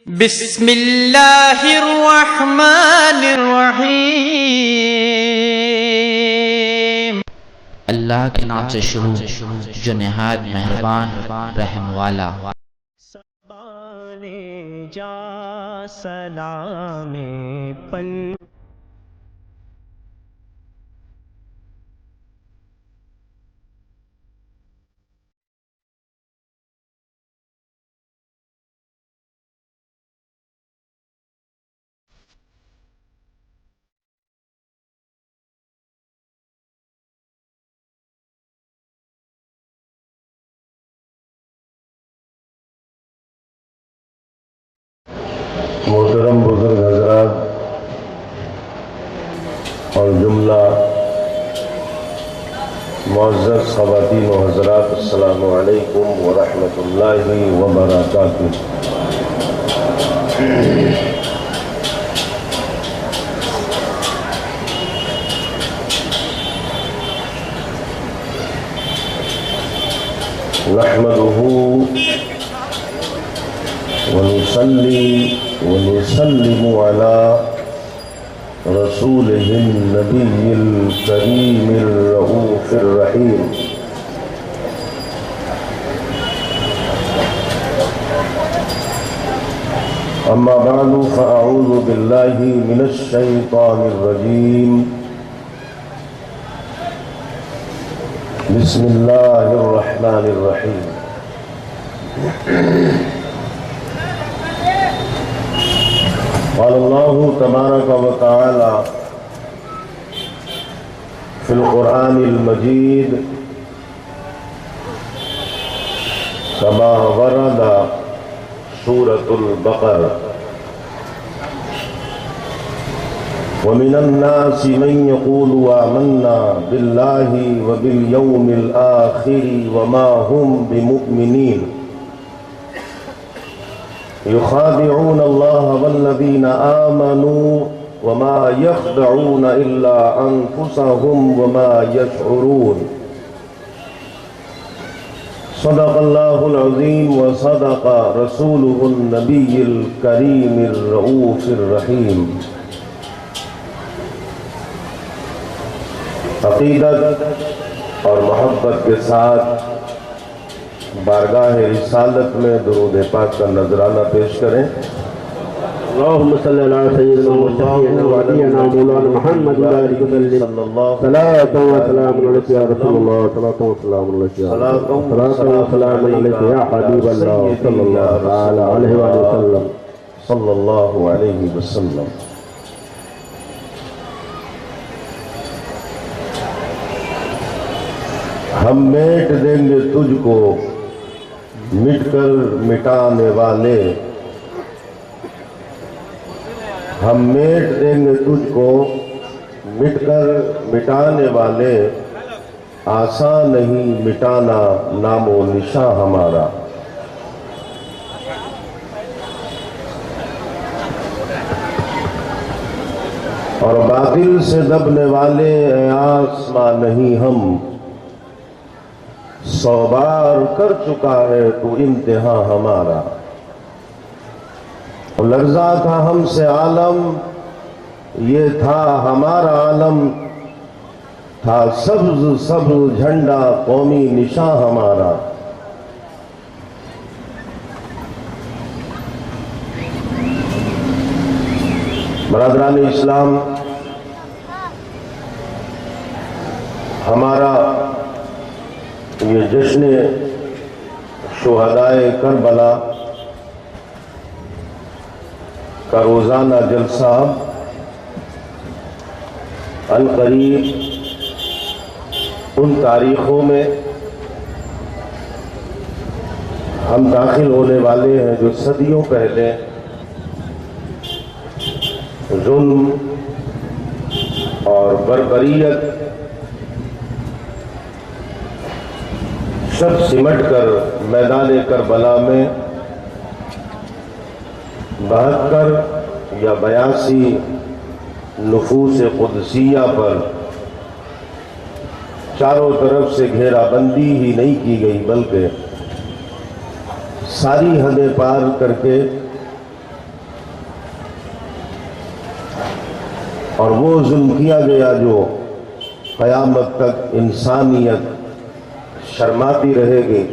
بسم اللہ الرحمن الرحیم۔ اللہ کے نام سے شروع جو نہایت مہربان رحم والا۔ سبانے جا سلام پل محترم بزرگ حضرات اور جملہ معزز خواتین و حضرات، السلام علیکم ورحمۃ اللہ وبرکاتہ۔ نحمدہ ونصلي ونسلم على رسوله النبي الكريم الرؤوف الرحيم۔ أما بعد فأعوذ بالله من الشيطان الرجيم، بسم الله الرحمن الرحيم۔ قال الله تبارك وتعالى في القرآن المجيد كما ورد سورة البقرة: ومن الناس من يقول آمنا بالله وباليوم الآخر وما هم بمؤمنين يخادعون الله والذين آمنوا وما يخدعون إلا أنفسهم وما يشعرون۔ صدق الله العظيم وصدق رسوله النبي الكريم الرؤوف الرحيم۔ عقیدت اور محبت کے ساتھ بارگاہ رسالت میں درود پاک کا نذرانہ پیش کریں۔ اللهم صل على سيدنا وشفيعنا ونبينا مولانا محمد وعلى آله وسلم۔ صلاة وسلام عليك يا رسول الله، صلاة وسلام عليك يا حبيب الله، صلى الله عليه وسلم، صلی اللہ علیہ وسلم۔ ہم میٹ دیں گے تجھ کو مٹ کر مٹانے والے، ہم میٹ دیں گے تجھ کو مٹ کر مٹانے والے، آسان نہیں مٹانا نام و نشاں ہمارا۔ اور باطل سے دبنے والے اے آسماں نہیں ہم، 100 بار کر چکا ہے تو امتحان ہمارا۔ لرزا تھا ہم سے عالم، یہ تھا ہمارا عالم، تھا سبز سبز جھنڈا قومی نشاں ہمارا۔ برادران اسلام، ہمارا یہ جشن شہدائے کربلا کا روزانہ جلسہ عنقریب ان تاریخوں میں ہم داخل ہونے والے ہیں جو صدیوں پہلے ظلم اور بربریت سب سمٹ کر میدان کربلا میں 72 یا 82 نفوس قدسیہ پر چاروں طرف سے گھیرا بندی ہی نہیں کی گئی، بلکہ ساری حدیں پار کر کے اور وہ ظلم کیا گیا جو قیامت تک انسانیت شرماتی رہے گی.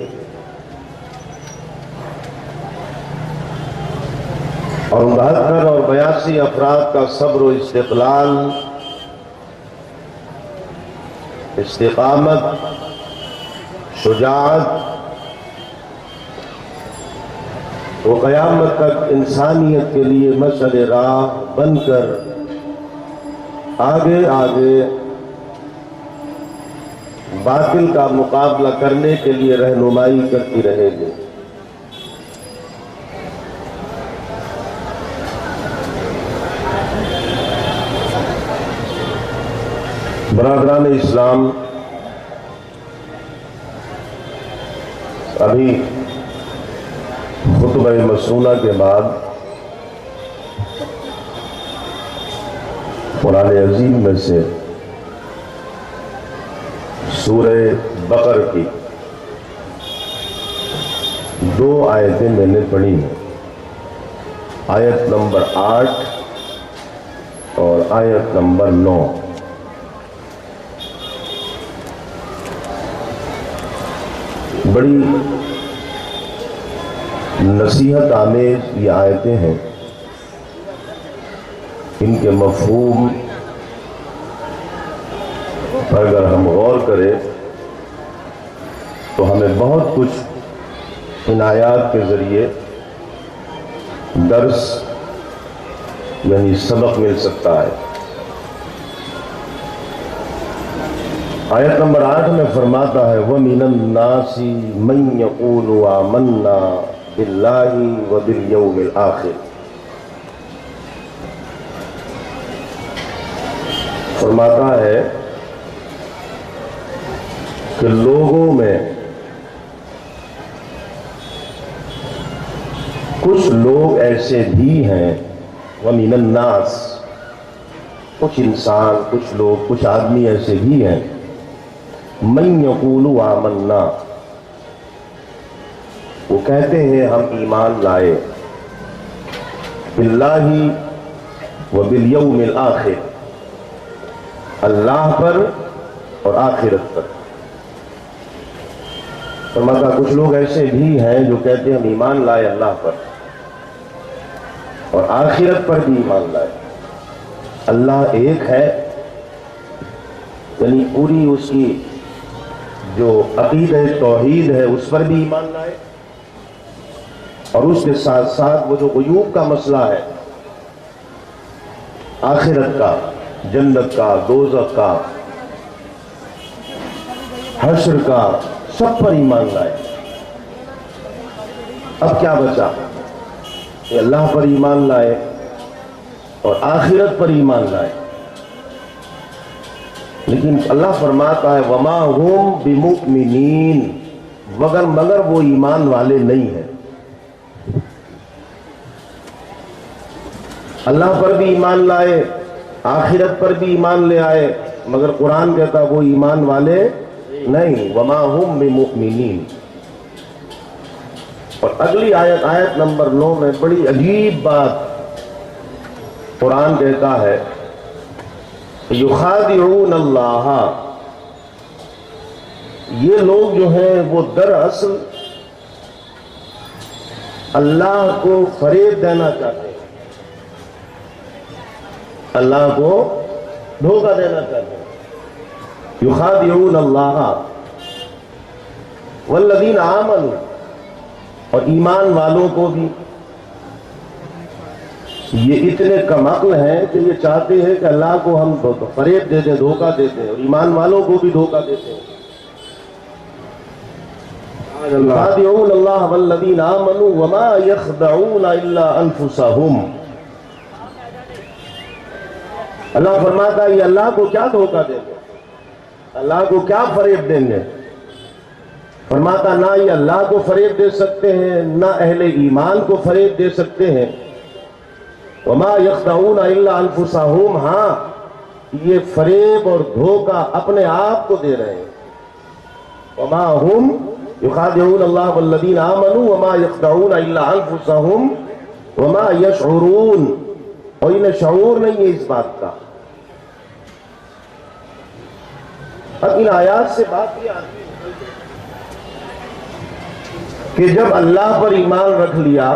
اور 69 اور 82 افراد کا صبر و استقلال، استقامت، شجاعت، وہ قیامت تک انسانیت کے لیے مشعل راہ بن کر آگے آگے باطل کا مقابلہ کرنے کے لیے رہنمائی کرتی رہے گی. برادران اسلام، ابھی خطبہ مسنونہ کے بعد قرآن عظیم میں سے سورہ بقر کی 2 آیتیں میں نے پڑھی ہیں، آیت نمبر 8 اور آیت نمبر 9. بڑی نصیحت آمیز یہ آیتیں ہیں. ان کے مفہوم پر اگر ہم غور کریں تو ہمیں بہت کچھ ان آیات کے ذریعے درس یعنی سبق مل سکتا ہے. آیت نمبر 8 میں فرماتا ہے وَمِنَ النَّاسِ مَن يَقُولُ آمَنَّا بِاللَّهِ وَبِالْيَوْمِ الْآخِرِ. فرماتا ہے کہ لوگوں میں کچھ لوگ ایسے بھی ہیں، وَمِنَ النَّاسِ، کچھ انسان، کچھ لوگ، کچھ آدمی ایسے بھی ہیں، مَن يَقُولُ آمَنَّا، وہ کہتے ہیں ہم ایمان لائے، بِاللَّهِ وَبِالْيَوْمِ الْآخِرِ، اللہ پر اور آخرت پر. فرماتا کچھ لوگ ایسے بھی ہیں جو کہتے ہیں ہم ایمان لائے اللہ پر اور آخرت پر بھی ایمان لائے. اللہ ایک ہے، یعنی پوری اس کی جو عقیدہ توحید ہے اس پر بھی ایمان لائے، اور اس کے ساتھ ساتھ وہ جو غیوب کا مسئلہ ہے، آخرت کا، جنت کا، دوزخ کا، حشر کا، سب پر ایمان لائے. اب کیا بچا کہ اللہ پر ایمان لائے اور آخرت پر ایمان لائے. لیکن اللہ فرماتا ہے وَمَا هُمْ بِمُؤْمِنِينَ، مگر وہ ایمان والے نہیں ہیں. اللہ پر بھی ایمان لائے، آخرت پر بھی ایمان لے آئے، مگر قرآن کہتا وہ ایمان والے نہیں. وَمَا هُمْ بِمُؤْمِنِينَ. اور اگلی آیت نمبر 9 میں بڑی عجیب بات قرآن کہتا ہے یخادعون اللہ، یہ لوگ جو ہیں وہ دراصل اللہ کو فریب دینا چاہتے ہیں، اللہ کو دھوکہ دینا چاہتے ہیں. یخادعون اللہ والذین آمنوا، اور ایمان والوں کو بھی. یہ اتنے کم عقل ہیں کہ یہ چاہتے ہیں کہ اللہ کو ہم فریب دیتے ہیں، دھوکہ دیتے ہیں، اور ایمان والوں کو بھی دھوکہ دیتے ہیں. یخادعون اللہ والذین آمنوا وما یخدعون الا انفسهم. اللہ فرماتا ہے یہ اللہ کو کیا دھوکہ دیں گے، اللہ کو کیا فریب دیں گے. فرماتا نہ یہ اللہ کو فریب دے سکتے ہیں، نہ اہل ایمان کو فریب دے سکتے ہیں. وما یخدعون الا انفسهم، ہاں یہ فریب اور دھوکہ اپنے آپ کو دے رہے ہیں. وما هم یخادعون اللہ والذین آمنوا وما یخدعون الا انفسهم وما یشعرون، اور انہیں شعور نہیں ہے اس بات کا اب ان آیات سے بات یہ آتی ہے کہ جب اللہ پر ایمان رکھ لیا،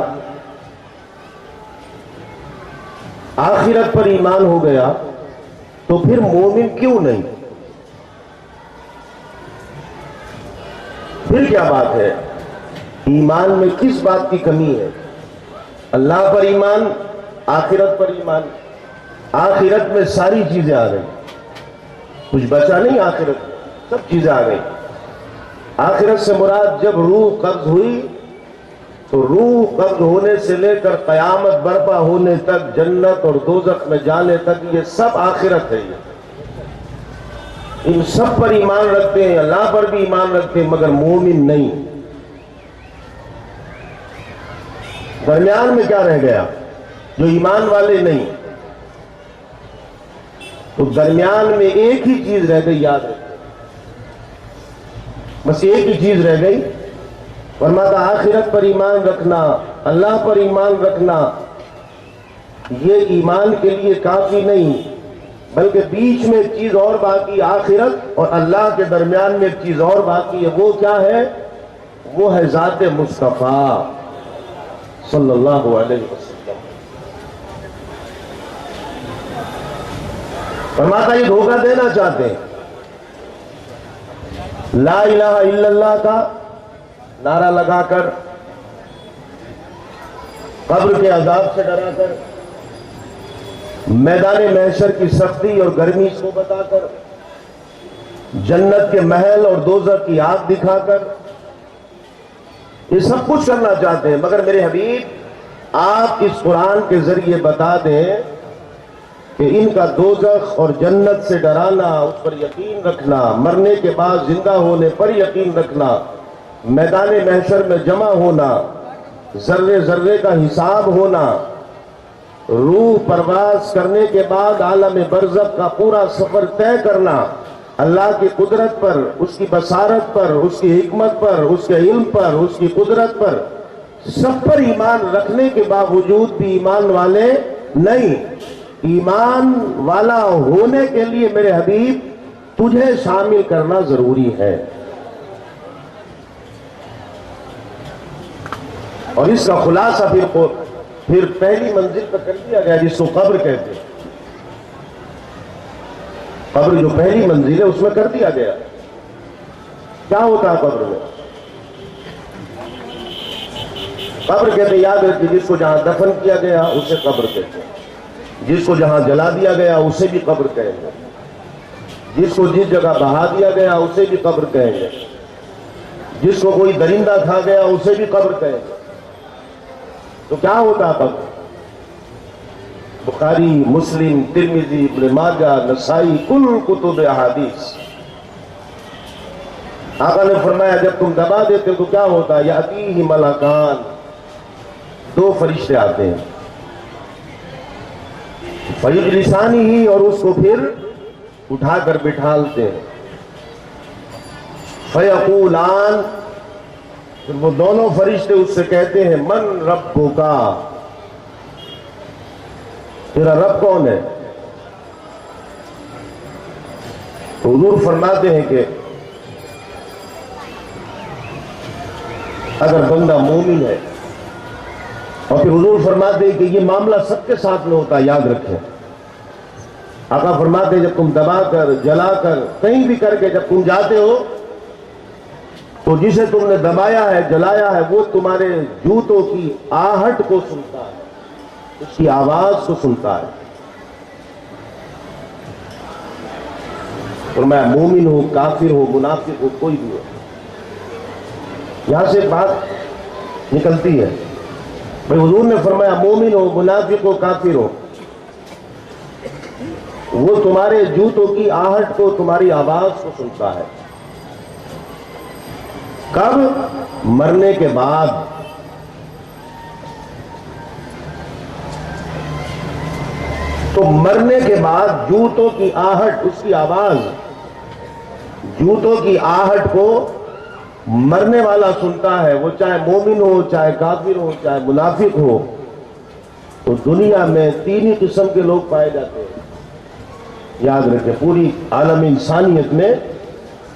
آخرت پر ایمان ہو گیا، تو پھر مومن کیوں نہیں؟ پھر کیا بات ہے؟ ایمان میں کس بات کی کمی ہے؟ اللہ پر ایمان، آخرت پر ایمان۔ آخرت میں ساری چیزیں آ گئی، کچھ بچا نہیں آخرت میں، سب چیزیں آ گئی۔ آخرت سے مراد جب روح قبض ہوئی تو روح قبض ہونے سے لے کر قیامت برپا ہونے تک، جنت اور دوزخ میں جانے تک، یہ سب آخرت ہے۔ یہ ان سب پر ایمان رکھتے ہیں، اللہ پر بھی ایمان رکھتے ہیں، مگر مومن نہیں۔ درمیان میں کیا رہ گیا؟ جو ایمان والے نہیں، تو درمیان میں ایک ہی چیز رہ گئی، یاد رکھیں، بس ایک ہی چیز رہ گئی۔ فرماتا آخرت پر ایمان رکھنا، اللہ پر ایمان رکھنا، یہ ایمان کے لیے کافی نہیں، بلکہ بیچ میں ایک چیز اور باقی، آخرت اور اللہ کے درمیان میں ایک چیز اور باقی ہے۔ وہ کیا ہے؟ وہ ہے ذات مصطفیٰ صلی اللہ علیہ وسلم۔ فرماتا یہ دھوکہ دینا چاہتے ہیں، لا الہ الا اللہ کا نعرہ لگا کر، قبر کے عذاب سے ڈرا کر، میدان محشر کی سختی اور گرمی کو بتا کر، جنت کے محل اور دوزخ کی آگ دکھا کر، یہ سب کچھ کرنا چاہتے ہیں، مگر میرے حبیب آپ اس قرآن کے ذریعے بتا دیں کہ ان کا دوزخ اور جنت سے ڈرانا، اس پر یقین رکھنا، مرنے کے بعد زندہ ہونے پر یقین رکھنا، میدان محشر میں جمع ہونا، ذرے ذرے کا حساب ہونا، روح پرواز کرنے کے بعد عالم برزخ کا پورا سفر طے کرنا، اللہ کی قدرت پر، اس کی بصارت پر، اس کی حکمت پر، اس کے علم پر، اس کی قدرت پر، سب پر ایمان رکھنے کے باوجود بھی ایمان والے نہیں۔ ایمان والا ہونے کے لیے میرے حبیب تجھے شامل کرنا ضروری ہے، اور اس کا خلاصہ پھر پہلی منزل پر کر دیا گیا، جس کو قبر کہتے ہیں۔ قبر جو پہلی منزل ہے اس میں کر دیا گیا۔ کیا ہوتا ہے قبر میں؟ قبر کہتے ہیں، یاد رکھیے، جس کو جہاں دفن کیا گیا اسے قبر کہتے ہیں، جس کو جہاں جلا دیا گیا اسے بھی قبر کہیں گے، جس کو جس جگہ بہا دیا گیا اسے بھی قبر کہیں گے، جس کو کوئی درندہ کھا گیا اسے بھی قبر کہیں گے۔ تو کیا ہوتا ہے قبر؟ بخاری، مسلم، ترمذی، ابن ماجہ، نسائی، کل کتب احادیث، آقا نے فرمایا جب تم دبا دیتے تو کیا ہوتا ہے؟ یاتیہ ملکان، دو فرشتے آتے ہیں، فیجلسانی ہی، اور اس کو پھر اٹھا کر بٹھالتے ہیں، فیقولان، پھر وہ دونوں فرشتے اس سے کہتے ہیں من ربک، تیرا رب کون ہے؟ تو حضور فرماتے ہیں کہ اگر بندہ مومن ہے، اور پھر حضور فرماتے ہیں کہ یہ معاملہ سب کے ساتھ میں ہوتا ہے، یاد رکھیں۔ آقا فرماتے ہیں جب تم دبا کر، جلا کر، کہیں بھی کر کے جب تم جاتے ہو تو جسے تم نے دبایا ہے، جلایا ہے، وہ تمہارے جوتوں کی آہٹ کو سنتا ہے، اس کی آواز کو سنتا ہے۔ فرمایا مومن ہو، کافر ہو، منافق ہو، کوئی بھی ہو، یہاں سے ایک بات نکلتی ہے بھائی، حضور نے فرمایا مومن ہو، منافق ہو، کافر ہو، وہ تمہارے جوتوں کی آہٹ کو، تمہاری آواز کو سنتا ہے۔ کب؟ مرنے کے بعد۔ تو مرنے کے بعد جوتوں کی آہٹ، اس کی آواز، جوتوں کی آہٹ کو مرنے والا سنتا ہے، وہ چاہے مومن ہو، چاہے کافر ہو، چاہے منافق ہو۔ تو دنیا میں تین ہی قسم کے لوگ پائے جاتے ہیں، یاد رکھیں، پوری عالم انسانیت میں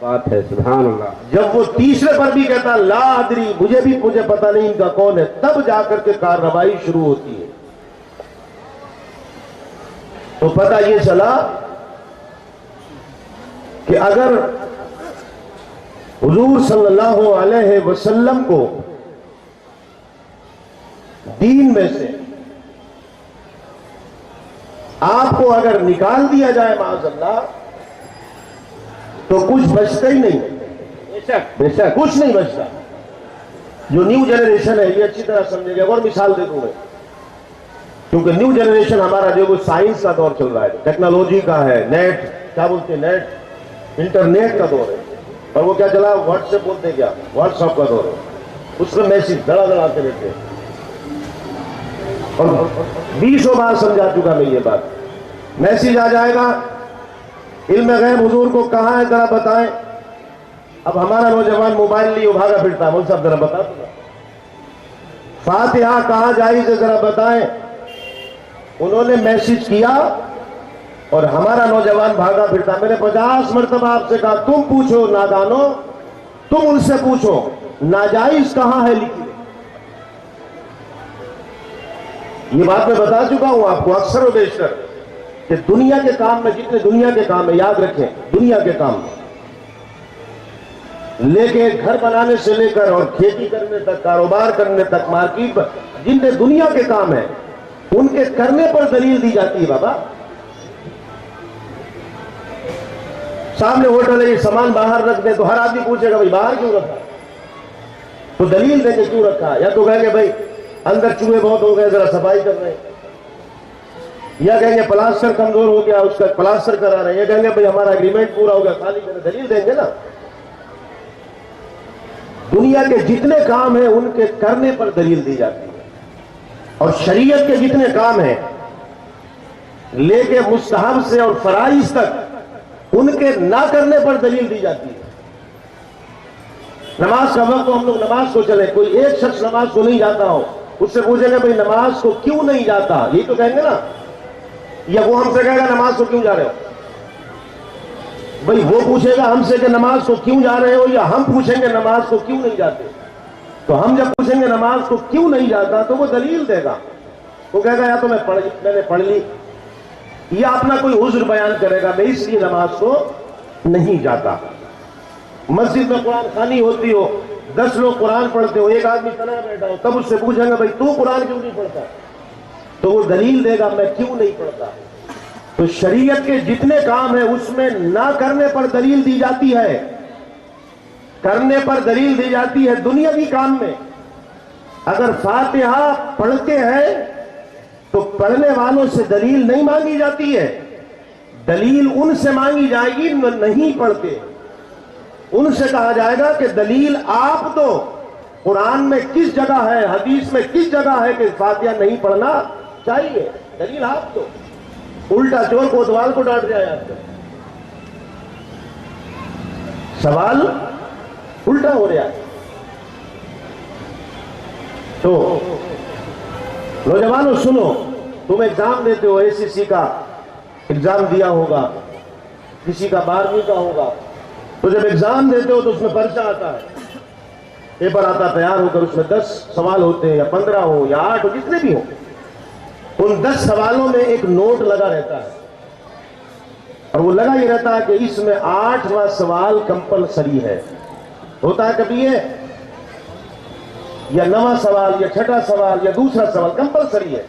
بات ہے، سبحان اللہ. جب وہ تیسرے پر بھی کہتا لا ادری، مجھے پتہ نہیں ان کا کون ہے، تب جا کر کے کارروائی شروع ہوتی ہے. تو پتہ یہ چلا کہ اگر حضور صلی اللہ علیہ وسلم کو دین میں سے آپ کو اگر نکال دیا جائے معاذ اللہ تو کچھ بچتا ہی نہیں. بے شک کچھ نہیں بچتا. جو نیو جنریشن ہے یہ اچھی طرح سمجھے گا. اور مثال دے دوں میں، کیونکہ نیو جنریشن ہمارا جو وہ سائنس کا دور چل رہا ہے، ٹیکنالوجی کا ہے، نیٹ کیا بولتے ہیں، نیٹ انٹرنیٹ کا دور ہے. اور وہ کیا چلا، واٹس ایپ بولتے ہیں، کیا واٹس ایپ کا دور ہے. اس میں میسج دڑا دڑا کے دیتے ہیں. اور 20 بار سمجھا چکا میں یہ بات. میسج آ جائے گا، علم غیب حضور کو کہاں ہے ذرا بتائیں. اب ہمارا نوجوان موبائل لیے بھاگا پھرتا ہے، مول صاحب ذرا بتا دو فاتحہ کہاں جائز ہے ذرا بتائیں. انہوں نے میسج کیا اور ہمارا نوجوان بھاگا پھرتا. میں نے 50 مرتبہ آپ سے کہا تم پوچھو نادانو، تم ان سے پوچھو ناجائز کہاں ہے لکھی. یہ بات میں بتا چکا ہوں آپ کو اکثر و بیشتر کہ دنیا کے کام میں، جتنے دنیا کے کام ہے یاد رکھیں، دنیا کے کام لے کے گھر بنانے سے لے کر اور کھیتی کرنے تک، کاروبار کرنے تک، مارکیٹ، جتنے دنیا کے کام ہیں ان کے کرنے پر دلیل دی جاتی ہے. بابا سامنے ہوٹل ہے، یہ سامان باہر رکھ دیں تو ہر آدمی پوچھے گا بھائی باہر کیوں رکھا، تو دلیل دیں کہ کیوں رکھا. یا تو کہیں گے بھائی اندر چوہے بہت ہو گئے ذرا صفائی کر رہے ہیں، یا کہیں گے پلاسٹر کمزور ہو گیا اس کا پلاسٹر کرا رہے ہیں، یا کہیں گے بھائی ہمارا اگریمنٹ پورا ہو گیا خالی کریں. دلیل دیں گے نا. دنیا کے جتنے کام ہیں ان کے کرنے پر دلیل دی جاتی ہے، اور شریعت کے جتنے کام ہیں لے کے مستحب سے اور فرائض تک ان کے نہ کرنے پر دلیل دی جاتی ہے. نماز کا وقت ہم لوگ نماز کو چلے، کوئی ایک شخص نماز کو نہیں جاتا ہو، اس سے پوچھیں گے بھائی نماز کو کیوں نہیں جاتا، یہی تو کہیں گے نا. یا وہ ہم سے کہے گا نماز کو کیوں جا رہے ہو. بھائی وہ پوچھے گا ہم سے کہ نماز کو کیوں جا رہے ہو، یا ہم پوچھیں گے نماز کو کیوں نہیں جاتے. تو ہم جب پوچھیں گے نماز کو کیوں نہیں جاتا تو وہ دلیل دے گا. وہ کہے گا یا تو میں نے پڑھ لی، یا اپنا کوئی عذر بیان کرے گا میں اس لیے نماز کو نہیں جاتا. مسجد میں قرآن خوانی ہوتی ہو، 10 لوگ قرآن پڑھتے ہو، ایک آدمی تنہا بیٹھا ہو، تب اس سے پوچھیں گے بھائی تو قرآن کیوں نہیں پڑھتا، تو وہ دلیل دے گا میں کیوں نہیں پڑھتا. تو شریعت کے جتنے کام ہیں اس میں نہ کرنے پر دلیل دی جاتی ہے، کرنے پر دلیل دی جاتی ہے. دنیاوی کام میں اگر فاتحہ پڑھتے ہیں تو پڑھنے والوں سے دلیل نہیں مانگی جاتی ہے، دلیل ان سے مانگی جائے گی نہیں پڑھتے. ان سے کہا جائے گا کہ دلیل آپ دو، قرآن میں کس جگہ ہے، حدیث میں کس جگہ ہے کہ فاتحہ نہیں پڑھنا چاہیے، دلیل آپ دو. الٹا چور کوتوال کو ڈانٹ جائے آپ کو، سوال الٹا ہو رہا ہے. تو نوجوانوں سنو، تم ایگزام دیتے ہو، ACC کا ایگزام دیا ہوگا، کسی کا 12ویں کا ہوگا، تو جب ایگزام دیتے ہو تو اس میں پرچہ آتا ہے، پیپر آتا تیار ہو کر، اس میں 10 سوال ہوتے ہیں، یا 15 ہو یا 8 ہو، جتنے بھی ہو. ان 10 سوالوں میں ایک نوٹ لگا رہتا ہے، اور وہ لگا یہ رہتا ہے کہ اس میں 8واں سوال کمپلسری ہے. ہوتا ہے کبھی یہ، یا 9واں سوال یا 6واں سوال یا دوسرا سوال کمپلسری ہے.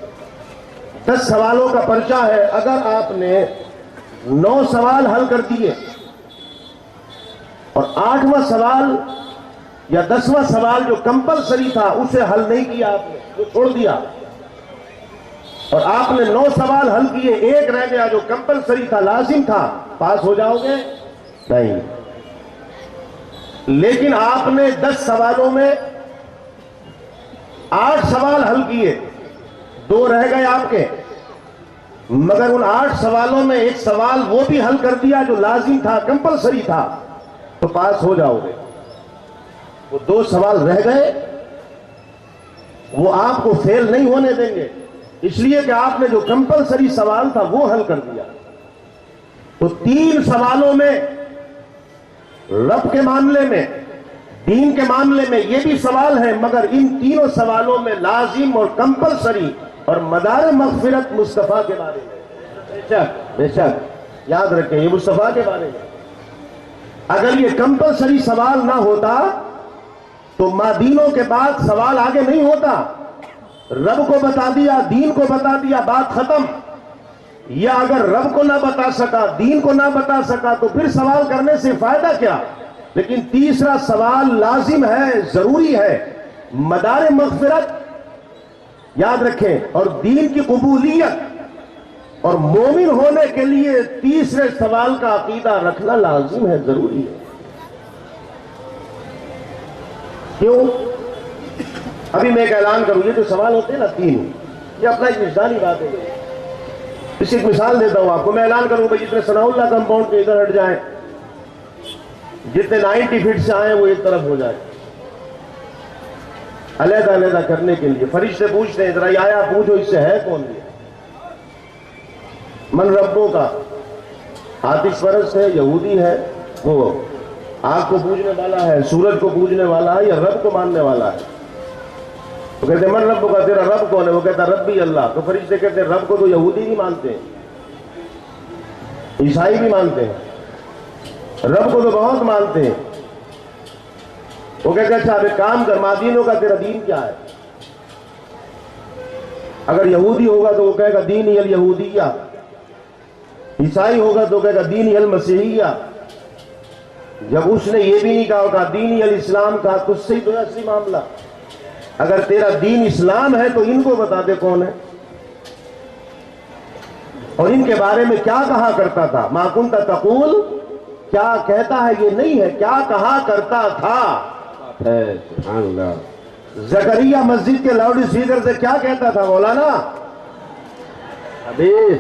10 سوالوں کا پرچہ ہے. اگر آپ نے 9 سوال حل کر دیے اور 8واں سوال یا 10واں سوال جو کمپلسری تھا اسے حل نہیں کیا، آپ نے جو چھوڑ دیا، اور آپ نے 9 سوال حل کیے، ایک رہ گیا جو کمپلسری تھا، لازم تھا، پاس ہو جاؤ گے؟ نہیں. لیکن آپ نے 10 سوالوں میں 8 سوال حل کیے، 2 رہ گئے آپ کے، مگر ان 8 سوالوں میں ایک سوال وہ بھی حل کر دیا جو لازم تھا، کمپلسری تھا، تو پاس ہو جاؤ گے. وہ 2 سوال رہ گئے، وہ آپ کو فیل نہیں ہونے دیں گے، اس لیے کہ آپ نے جو کمپلسری سوال تھا وہ حل کر دیا. تو 3 سوالوں میں رب کے معاملے میں، دین کے معاملے میں یہ بھی سوال ہے، مگر ان تینوں سوالوں میں لازم اور کمپلسری اور مدار مغفرت مصطفیٰ کے بارے میں، بے شک یاد رکھیں یہ مصطفیٰ کے بارے میں۔ اگر یہ کمپلسری سوال نہ ہوتا تو مادینوں کے بعد سوال آگے نہیں ہوتا۔ رب کو بتا دیا، دین کو بتا دیا، بات ختم۔ یا اگر رب کو نہ بتا سکا، دین کو نہ بتا سکا تو پھر سوال کرنے سے فائدہ کیا؟ لیکن تیسرا سوال لازم ہے، ضروری ہے، مدار مغفرت یاد رکھیں اور دین کی قبولیت اور مومن ہونے کے لیے تیسرے سوال کا عقیدہ رکھنا لازم ہے، ضروری ہے۔ کیوں؟ ابھی میں ایک اعلان کروں، یہ جو سوال ہوتے ہیں نا تین، یہ اپنا ایک وجدانی بات ہے۔ اس کی ایک مثال دیتا ہوں آپ کو، میں اعلان کروں بھائی جتنے ثناء اللہ کمپاؤنڈ کے ادھر ہٹ جائیں، جتنے 90 فٹ سے آئیں وہ ایک طرف ہو جائیں، علیحدہ علیحدہ کرنے کے لیے۔ فرشتے پوچھتے ہیں ذرا یہ آیا پوچھو اس سے ہے کون یہ؟ من ربوں کا، آتش پرست ہے، یہودی ہے، وہ آگ کو پوجنے والا ہے، سورج کو پوجنے والا ہے، یا رب کو ماننے والا ہے؟ وہ کہتے ہیں من رب کا، تیرا رب کون ہے؟ وہ کہتا ہے ربی اللہ۔ تو فرشتے کہتے ہیں رب کو تو یہودی نہیں مانتے ہیں، عیسائی بھی مانتے ہیں، رب کو تو بہت مانتے ہیں۔ وہ کہتے ہیں اچھا اب ایک کام کر، مادینوں کا تیرا دین کیا ہے؟ اگر یہودی ہوگا تو وہ کہے گا دینی الیہودیہ، عیسائی ہوگا تو کہے گا دینی المسیحیہ۔ جب اس نے یہ بھی نہیں کہا ہوگا دینی الاسلام کا، تو اس سے ہی تو ہے اصلی معاملہ۔ اگر تیرا دین اسلام ہے تو ان کو بتا دے کون ہے اور ان کے بارے میں کیا کہا کرتا تھا۔ ما کنت تقول، کیا کہتا ہے یہ نہیں ہے، کیا کہا کرتا تھا۔ سبحان اللہ۔ زکریا مسجد کے لاؤڈ اسپیکر سے کیا کہتا تھا مولانا؟ حدیث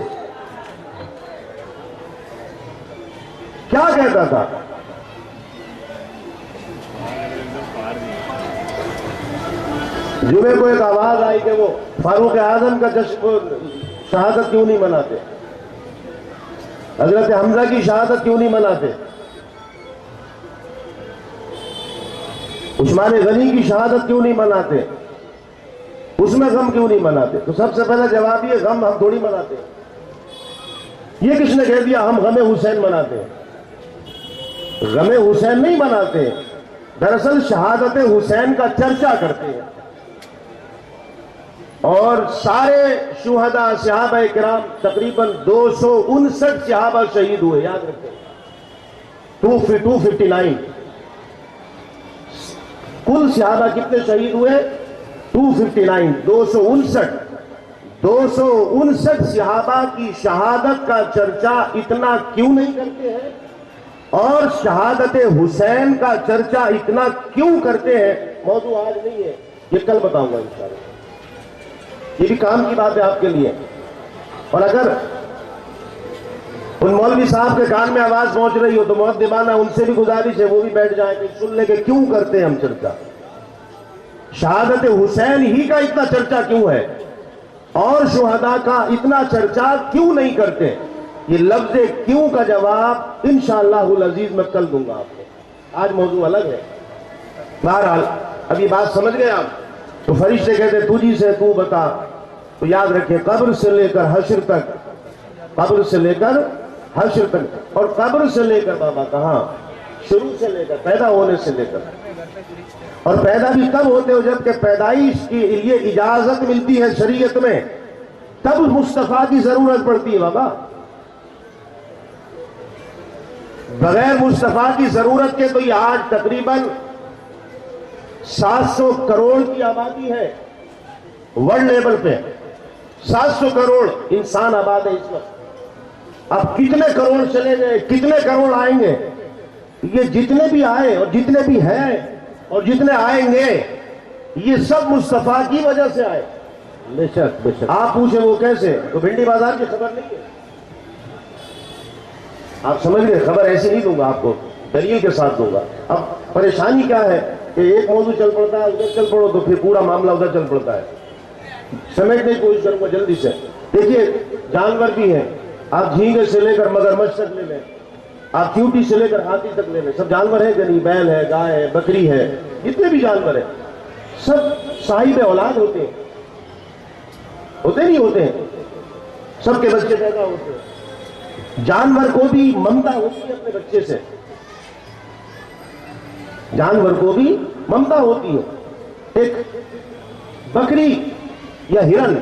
کیا کہتا تھا؟ جمعے کو ایک آواز آئی کہ وہ فاروق اعظم کا جشن شہادت کیوں نہیں مناتے، حضرت حمزہ کی شہادت کیوں نہیں مناتے، عثمان غنی کی شہادت کیوں نہیں مناتے، اس میں غم کیوں نہیں مناتے؟ تو سب سے پہلا جواب یہ غم ہم تھوڑی مناتے ہیں۔ یہ کس نے کہہ دیا ہم غم حسین مناتے ہیں؟ غم حسین نہیں مناتے، دراصل شہادت حسین کا چرچا کرتے ہیں۔ اور سارے شہداء صحابہ کرام تقریباً 259 صحابہ شہید ہوئے، یاد رکھیں 259 کل صحابہ کتنے شہید ہوئے؟ 259 259 صحابہ کی شہادت کا چرچا اتنا کیوں نہیں کرتے ہیں اور شہادت حسین کا چرچا اتنا کیوں کرتے ہیں؟ موضوع آج نہیں ہے، یہ کل بتاؤں گا انشاءاللہ، یہ بھی کام کی بات ہے آپ کے لیے۔ اور اگر ان مولوی صاحب کے کان میں آواز پہنچ رہی ہو تو مؤدبانہ ان سے بھی گزارش ہے وہ بھی بیٹھ جائیں کہ سن لیں کہ کیوں کرتے ہیں ہم چرچا، شہادت حسین ہی کا اتنا چرچا کیوں ہے اور شہداء کا اتنا چرچا کیوں نہیں کرتے؟ یہ لفظ کیوں کا جواب انشاءاللہ العزیز میں کل دوں گا آپ کو، آج موضوع الگ ہے۔ بہرحال اب یہ بات سمجھ گئے آپ؟ تو فرشتے کہتے تجھی سے تو بتا، تو یاد رکھیں قبر سے لے کر حشر تک، قبر سے لے کر حشر تک، اور قبر سے لے کر بابا کہاں؟ شروع سے لے کر، پیدا ہونے سے لے کر، اور پیدا بھی تب ہوتے ہو جب کہ پیدائش کی یہ اجازت ملتی ہے شریعت میں، تب مصطفیٰ کی ضرورت پڑتی ہے بابا۔ بغیر مصطفیٰ کی ضرورت کے تو یہ آج تقریباً 700 کروڑ کی آبادی ہے ورلڈ لیول پہ، 700 کروڑ انسان آباد ہے اس وقت۔ اب کتنے کروڑ چلے گئے، کتنے کروڑ آئیں گے؟ یہ جتنے بھی آئے اور جتنے بھی ہیں اور جتنے آئیں گے یہ سب مصطفیٰ کی وجہ سے آئے۔ بے شک بے شک۔ آپ پوچھیں وہ کیسے؟ تو بھنڈی بازار کی خبر نہیں ہے، آپ سمجھ گئے؟ خبر ایسی نہیں دوں گا آپ کو، دلیل کے ساتھ دوں گا۔ اب پریشانی کیا ہے کہ ایک موضوع چل پڑتا ہے ادھر چل پڑو تو پھر پورا معاملہ ادھر چل پڑتا ہے۔ سمیٹنے کی کوشش کروں گا جلدی سے۔ دیکھیے جانور بھی ہیں، آپ جھینگے سے لے کر مگرمچھ تک لے لیں، آپ چیونٹی سے لے کر ہاتھی تک لے لیں، سب جانور ہیں کہ نہیں؟ بیل ہے، گائے ہے، بکری ہے، جتنے بھی جانور ہیں سب صاحب اولاد ہوتے ہیں، ہوتے نہیں ہوتے ہیں؟ سب کے بچے پیدا ہوتے ہیں۔ جانور کو بھی ممتا ہوتی ہے اپنے بچے سے، جانور کو بھی ممتا ہوتی ہے۔ ایک بکری یا ہرن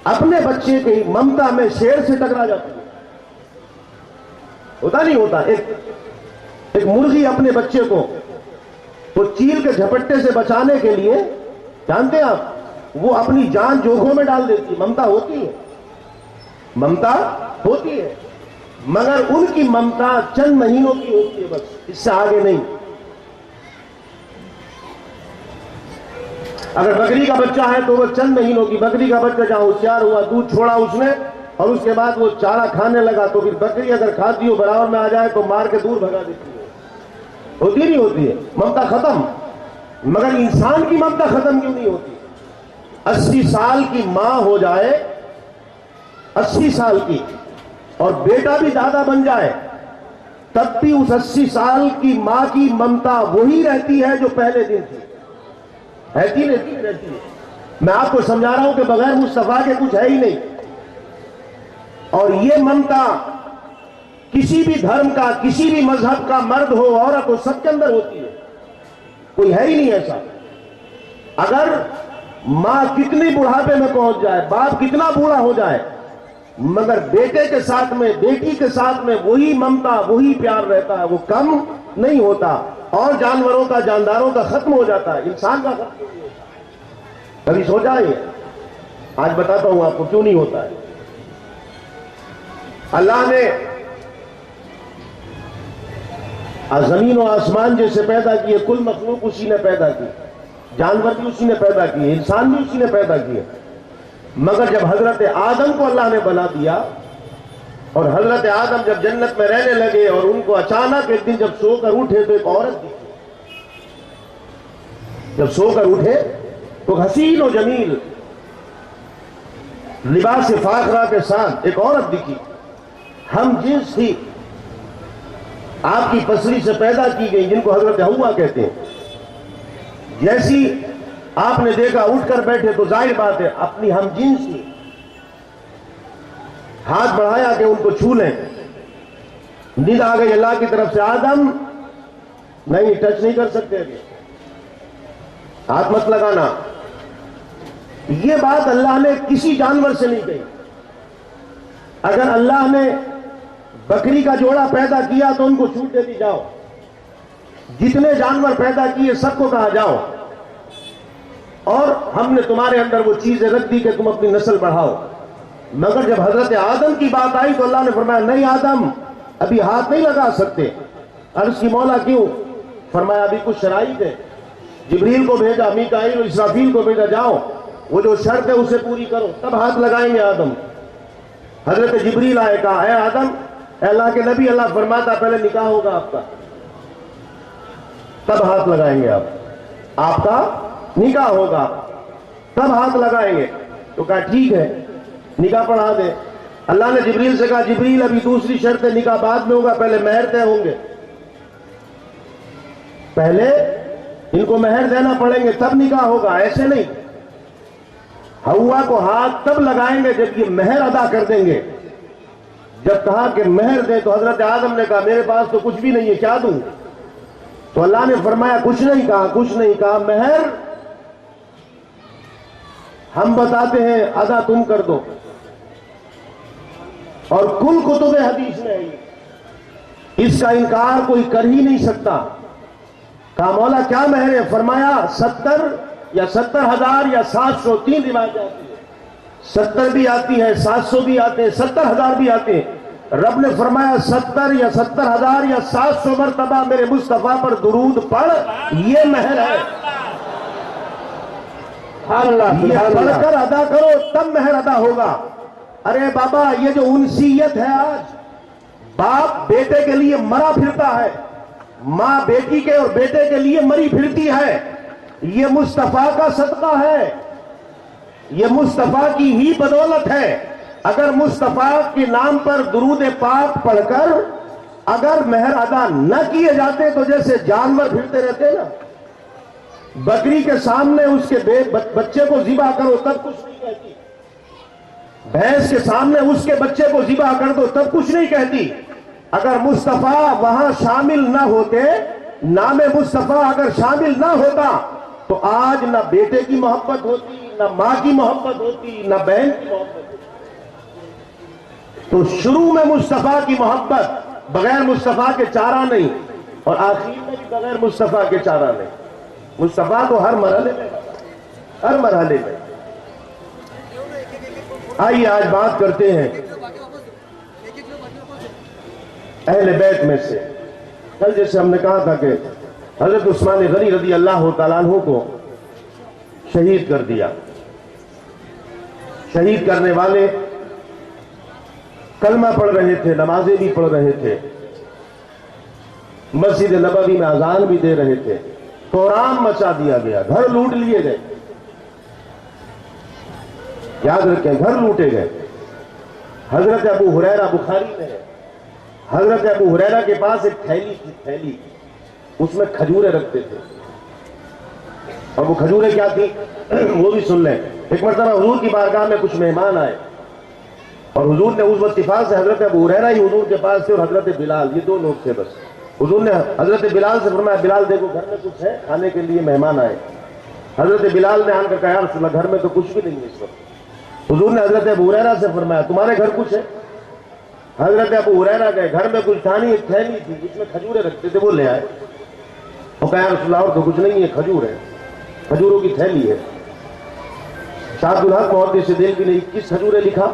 اپنے بچے کی ممتا میں شیر سے ٹکرا جاتی ہے، ہوتا نہیں ہوتا؟ ایک مرغی اپنے بچے کو وہ چیل کے جھپٹے سے بچانے کے لیے، جانتے ہیں آپ، وہ اپنی جان جوکھوں میں ڈال دیتی ہے۔ ممتا ہوتی ہے، ممتا ہوتی ہے، مگر ان کی ممتا چند مہینوں کی ہوتی ہے، بس اس سے آگے نہیں۔ اگر بکری کا بچہ ہے تو وہ چند مہینوں کی، بکری کا بچہ جہاں ہوشیار ہوا، دودھ چھوڑا اس نے اور اس کے بعد وہ چارہ کھانے لگا، تو پھر بکری اگر کھاتی ہو برابر میں آ جائے تو مار کے دور بھگا دیتی ہے، ہوتی نہیں ہوتی ہے؟ ممتا ختم۔ مگر انسان کی ممتا ختم کیوں نہیں ہوتی؟ 80 سال کی ماں ہو جائے، 80 سال کی، اور بیٹا بھی دادا بن جائے، تب بھی اس 80 سال کی ماں کی ممتا وہی رہتی ہے جو پہلے دن تھی، رہتی ہے۔ میں آپ کو سمجھا رہا ہوں کہ بغیر مصطفیٰ کے کچھ ہے ہی نہیں، اور یہ ممتا کسی بھی دھرم کا، کسی بھی مذہب کا، مرد ہو عورت ہو، سب کے اندر ہوتی ہے، کوئی ہے ہی نہیں ایسا۔ اگر ماں کتنی بڑھاپے میں پہنچ جائے، باپ کتنا بوڑھا ہو جائے، مگر بیٹے کے ساتھ میں، بیٹی کے ساتھ میں وہی ممتا، وہی پیار رہتا ہے، وہ کم نہیں ہوتا۔ اور جانوروں کا، جانداروں کا ختم ہو جاتا ہے، انسان کا ختم نہیں ہوتا۔ کبھی سوچا ہے؟ آج بتاتا ہوں آپ کو کیوں نہیں ہوتا ہے۔ اللہ نے زمین و آسمان جیسے پیدا کیے، کل مخلوق اسی نے پیدا کی، جانور بھی اسی نے پیدا کیے، انسان بھی اسی نے پیدا کیے، مگر جب حضرت آدم کو اللہ نے بنا دیا اور حضرت آدم جب جنت میں رہنے لگے اور ان کو اچانک ایک دن جب سو کر اٹھے تو ایک عورت دکھی، جب سو کر اٹھے تو حسین و جمیل لباس فاخرہ کے ساتھ ایک عورت دکھی، ہم جنس تھی، آپ کی پسلی سے پیدا کی گئی، جن کو حضرت حوا کہتے ہیں۔ جیسی آپ نے دیکھا اٹھ کر بیٹھے تو ظاہر بات ہے اپنی ہم جنس تھی، ہاتھ بڑھایا کہ ان کو چھو لیں، نیند آ گئی اللہ کی طرف سے، آدم نہیں ٹچ نہیں کر سکتے، ہاتھ مت لگانا۔ یہ بات اللہ نے کسی جانور سے نہیں کہی۔ اگر اللہ نے بکری کا جوڑا پیدا کیا تو ان کو چھوٹ دیتی، جاؤ، جتنے جانور پیدا کیے سب کو کہا جاؤ، اور ہم نے تمہارے اندر وہ چیزیں رکھ دی کہ تم اپنی نسل بڑھاؤ۔ مگر جب حضرت آدم کی بات آئی تو اللہ نے فرمایا نہیں آدم ابھی ہاتھ نہیں لگا سکتے۔ عرض کی مولا کیوں؟ فرمایا ابھی کچھ شرائط ہے، جبریل کو بھیجا، میکائیل اور اسرافیل کو بھیجا، جاؤ وہ جو شرط ہے اسے پوری کرو تب ہاتھ لگائیں گے آدم۔ حضرت جبریل آئے، کہا اے آدم، اے اللہ کے نبی، اللہ فرماتا پہلے نکاح ہوگا آپ کا تب ہاتھ لگائیں گے، آپ کا نکاح ہوگا تب ہاتھ لگائیں گے۔ تو کہا ٹھیک ہے نکاح پڑھا دے۔ اللہ نے جبریل سے کہا جبریل ابھی دوسری شرط ہے، نکاح بعد میں ہوگا، پہلے مہر طے ہوں گے، پہلے ان کو مہر دینا پڑیں گے تب نکاح ہوگا، ایسے نہیں۔ حوا کو ہاتھ تب لگائیں گے جب یہ مہر ادا کر دیں گے۔ جب کہا کہ مہر دے تو حضرت آدم نے کہا میرے پاس تو کچھ بھی نہیں ہے، کیا دوں؟ تو اللہ نے فرمایا کچھ نہیں کہا، کچھ نہیں کہا، مہر ہم بتاتے ہیں ادا تم کر دو، اور کل کتب حدیث میں ہے، اس کا انکار کوئی کر ہی نہیں سکتا۔ کہا مولا کیا مہر ہے؟ فرمایا 70 یا 70,000 یا 700، 3 روایتیں آتی ہیں، 70 بھی آتی ہیں، 700 بھی آتے ہیں، 70,000 بھی آتے ہیں۔ رب نے فرمایا 70 یا 70,000 یا 700 مرتبہ میرے مصطفیٰ پر درود پڑھ، یہ مہر ہے، یہ پڑھ کر ادا کرو تب مہر ادا ہوگا۔ ارے بابا یہ جو انسیت ہے، آج باپ بیٹے کے لیے مرا پھرتا ہے، ماں بیٹی کے اور بیٹے کے لیے مری پھرتی ہے، یہ مصطفیٰ کا صدقہ ہے، یہ مصطفیٰ کی ہی بدولت ہے۔ اگر مصطفیٰ کے نام پر درود پاک پڑھ کر اگر مہر ادا نہ کیے جاتے تو جیسے جانور پھرتے رہتے نا، بکری کے سامنے اس کے بچے کو ذبح کرو تب کچھ نہیں کہتی، بھینس کے سامنے اس کے بچے کو ذبح کر دو تب کچھ نہیں کہتی۔ اگر مصطفیٰ وہاں شامل نہ ہوتے، نام مصطفیٰ اگر شامل نہ ہوتا تو آج نہ بیٹے کی محبت ہوتی، نہ ماں کی محبت ہوتی، نہ بہن کی محبت ہوتی۔ تو شروع میں مصطفیٰ کی محبت، بغیر مصطفیٰ کے چارہ نہیں، اور آخر میں بھی بغیر مصطفیٰ کے چارہ نہیں۔ مصطفیٰ تو ہر مرحلے میں، ہر مرحلے میں۔ آئیے آج بات کرتے ہیں اہل بیت میں سے۔ کل جیسے ہم نے کہا تھا کہ حضرت عثمان غنی رضی اللہ تعالیٰ عنہ کو شہید کر دیا۔ شہید کرنے والے کلمہ پڑھ رہے تھے، نمازیں بھی پڑھ رہے تھے، مسجد نبوی میں اذان بھی دے رہے تھے، قرآن مچا دیا گیا، گھر لوٹ لیے گئے۔ یاد رکھیں، گھر لوٹے گئے۔ حضرت ابو ہریرہ بخاری میں ہے، حضرت ابو ہریرہ کے پاس ایک تھیلی تھی، تھیلی اس میں کھجوریں رکھتے تھے، اور وہ کھجوریں کیا تھی وہ بھی سن لیں۔ ایک مرتبہ حضور کی بارگاہ میں کچھ مہمان آئے، اور حضور نے اس وقت اتفاق سے حضرت ابو ہریرہ ہی حضور کے پاس تھے اور حضرت بلال، یہ دو لوگ تھے بس۔ حضور نے حضرت بلال سے فرمایا بلال دیکھو گھر میں کچھ ہے کھانے کے لیے، مہمان آئے۔ حضرت بلال نے آن کر کہا یا رسول اللہ گھر میں تو کچھ بھی نہیں ہے اس وقت۔ حضور نے حضرت ابو ہریرہ سے فرمایا تمہارے گھر کچھ ہے؟ حضرت ابو ہریرہ گئے، گھر میں کچھ تھا نہیں، ایک تھیلی تھی جس میں کھجوریں رکھتے تھے، وہ لے آئے۔ وہ کہا یا رسول اللہ اور تو کچھ نہیں ہے، کھجور ہے، کھجوروں کی تھیلی ہے۔ شاہ عبد الحق محدث دہلوی نے 21 کھجوریں لکھا،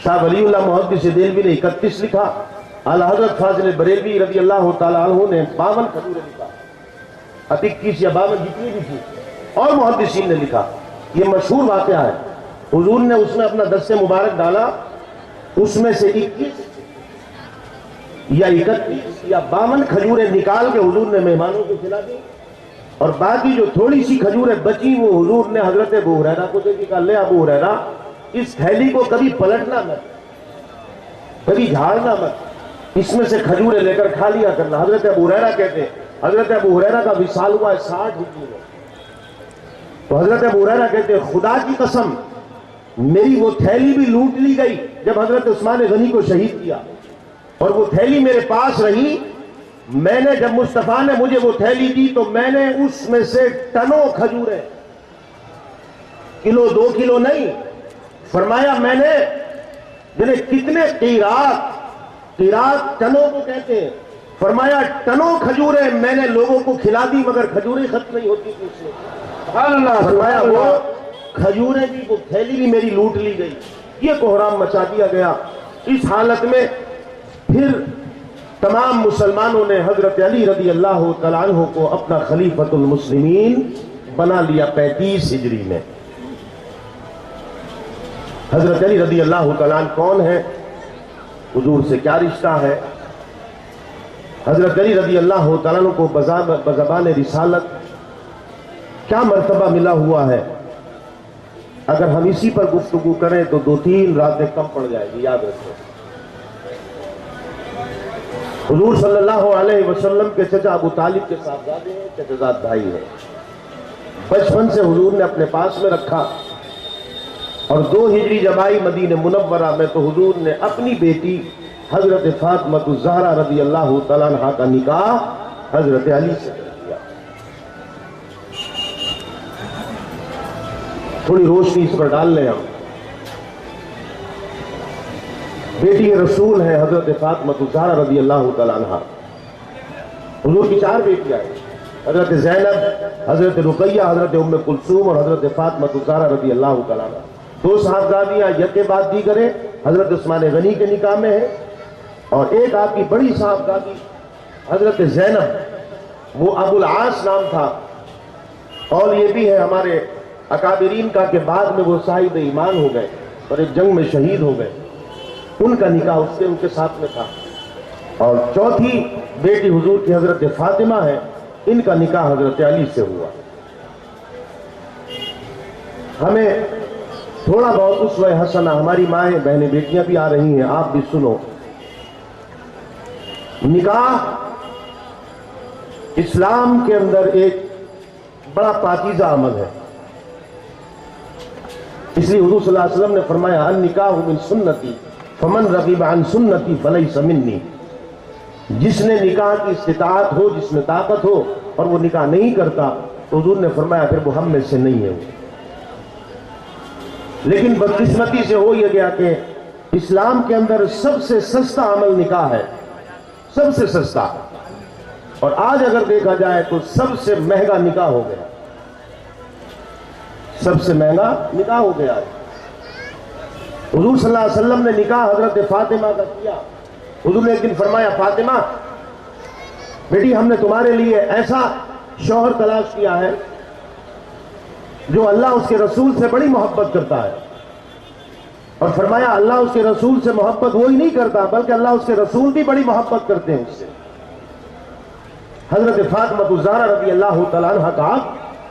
شاہ ولی اللہ محدث دہلوی نے 31 لکھا، اعلیٰ حضرت فاضل بریلوی رضی اللہ تعالیٰ عنہ نے 52 کھجوریں لکھا، 21 یا 52 جتنی بھی تھی، اور محدثین نے لکھا۔ یہ مشہور واقعہ ہے۔ حضور نے اس میں اپنا دست مبارک ڈالا، اس میں سے 21 یا 31 یا 52 کھجوریں نکال کے حضور نے مہمانوں کو کھلا دی، اور باقی جو تھوڑی سی کھجوریں بچی وہ حضور نے حضرت ابو ہریرہ کو دے دی۔ کہا لے ابو ہریرہ اس تھیلی کو کبھی پلٹنا مت، کبھی جھاڑنا مت، اس میں سے کھجوریں لے کر کھا لیا کرنا۔ حضرت ابو ہریرہ کہتے ہیں حضرت ابو ہریرہ کا وصال ہوا ہے 60 ہجری میں، تو حضرت ابو ہریرہ کہتے ہیں خدا کی قسم میری وہ تھیلی بھی لوٹ لی گئی جب حضرت عثمان غنی کو شہید کیا، اور وہ تھیلی میرے پاس رہی۔ میں نے جب مصطفیٰ نے مجھے وہ تھیلی دی تو میں نے اس میں سے ٹنوں کھجوریں، کلو 2 کلو نہیں، فرمایا میں نے جنہیں کتنے قیرات ٹنوں کو کہتے ہیں، فرمایا ٹنوں کھجوریں میں نے لوگوں کو کھلا دی مگر کھجوریں ختم نہیں ہوتی تھی اس میں۔ فرمایا وہ کھجوریں بھی، وہ تھیلی بھی میری لوٹ لی گئی۔ یہ کوہرام مچا دیا گیا۔ اس حالت میں پھر تمام مسلمانوں نے حضرت علی رضی اللہ تعالیٰ عنہ کو اپنا خلیفۃ المسلمین بنا لیا 35 ہجری میں۔ حضرت علی رضی اللہ تعالیٰ عنہ کون ہے؟ حضور سے کیا رشتہ ہے؟ حضرت علی رضی اللہ تعالیٰ عنہ کو بزبان رسالت کیا مرتبہ ملا ہوا ہے؟ اگر ہم اسی پر گفتگو کریں تو 2-3 راتیں کم پڑ جائے گی، یاد رکھیں۔ حضور صلی اللہ علیہ وسلم کے چچا ابو طالب کے صاحبزادے ہیں، چچازاد بھائی ہیں۔ بچپن سے حضور نے اپنے پاس میں رکھا، اور 2 ہجری جب آئی مدینہ منورہ میں تو حضور نے اپنی بیٹی حضرت فاطمہ الزہرا رضی اللہ تعالیٰ عنہا کا نکاح حضرت علی سے کر دیا۔ تھوڑی روشنی اس پر ڈال لیں ہم۔ بیٹی رسول ہے حضرت فاطمہ الزہرا رضی اللہ تعالیٰ عنہا۔ حضور کی 4 بیٹیاں ہیں، حضرت زینب، حضرت رقیہ، حضرت ام کلثوم اور حضرت فاطمہ الزہرا رضی اللہ تعالیٰ عنہا۔ 2 صاحبزادیاں یک کے بعد دیگرے حضرت عثمان غنی کے نکاح میں ہیں، اور ایک آپ کی بڑی صاحبزادی حضرت زینب، وہ ابو العاص نام تھا، اور یہ بھی ہے ہمارے اکابرین کا کہ بعد میں وہ صاحب ایمان ہو گئے اور ایک جنگ میں شہید ہو گئے، ان کا نکاح اس سے ان کے ساتھ میں تھا۔ اور 4تھی بیٹی حضور کی حضرت فاطمہ ہے، ان کا نکاح حضرت علی سے ہوا۔ ہمیں تھوڑا بہت اسوہ حسنہ، ہماری مائیں بہنیں بیٹیاں بھی آ رہی ہیں، آپ بھی سنو۔ نکاح اسلام کے اندر ایک بڑا پاکیزہ عمل ہے، اس لیے حضور صلی اللہ علیہ وسلم نے فرمایا النکاح من سنتی فمن رغب عن سنتی فلیس منی۔ جس نے نکاح کی استطاعت ہو، جس میں طاقت ہو اور وہ نکاح نہیں کرتا تو حضور نے فرمایا پھر وہ ہم میں سے نہیں ہے وہ۔ لیکن بدقسمتی سے ہو یہ گیا کہ اسلام کے اندر سب سے سستا عمل نکاح ہے، سب سے سستا، اور آج اگر دیکھا جائے تو سب سے مہنگا نکاح ہو گیا، سب سے مہنگا نکاح ہو گیا۔ حضور صلی اللہ علیہ وسلم نے نکاح حضرت فاطمہ کا کیا۔ حضور نے ایک دن فرمایا فاطمہ بیٹی ہم نے تمہارے لیے ایسا شوہر تلاش کیا ہے جو اللہ اس کے رسول سے بڑی محبت کرتا ہے، اور فرمایا اللہ اس کے رسول سے محبت وہی نہیں کرتا بلکہ اللہ اس کے رسول بھی بڑی محبت کرتے ہیں اس سے۔ حضرت فاطمہ الزہرا رضی اللہ تعالیٰ عنہ کا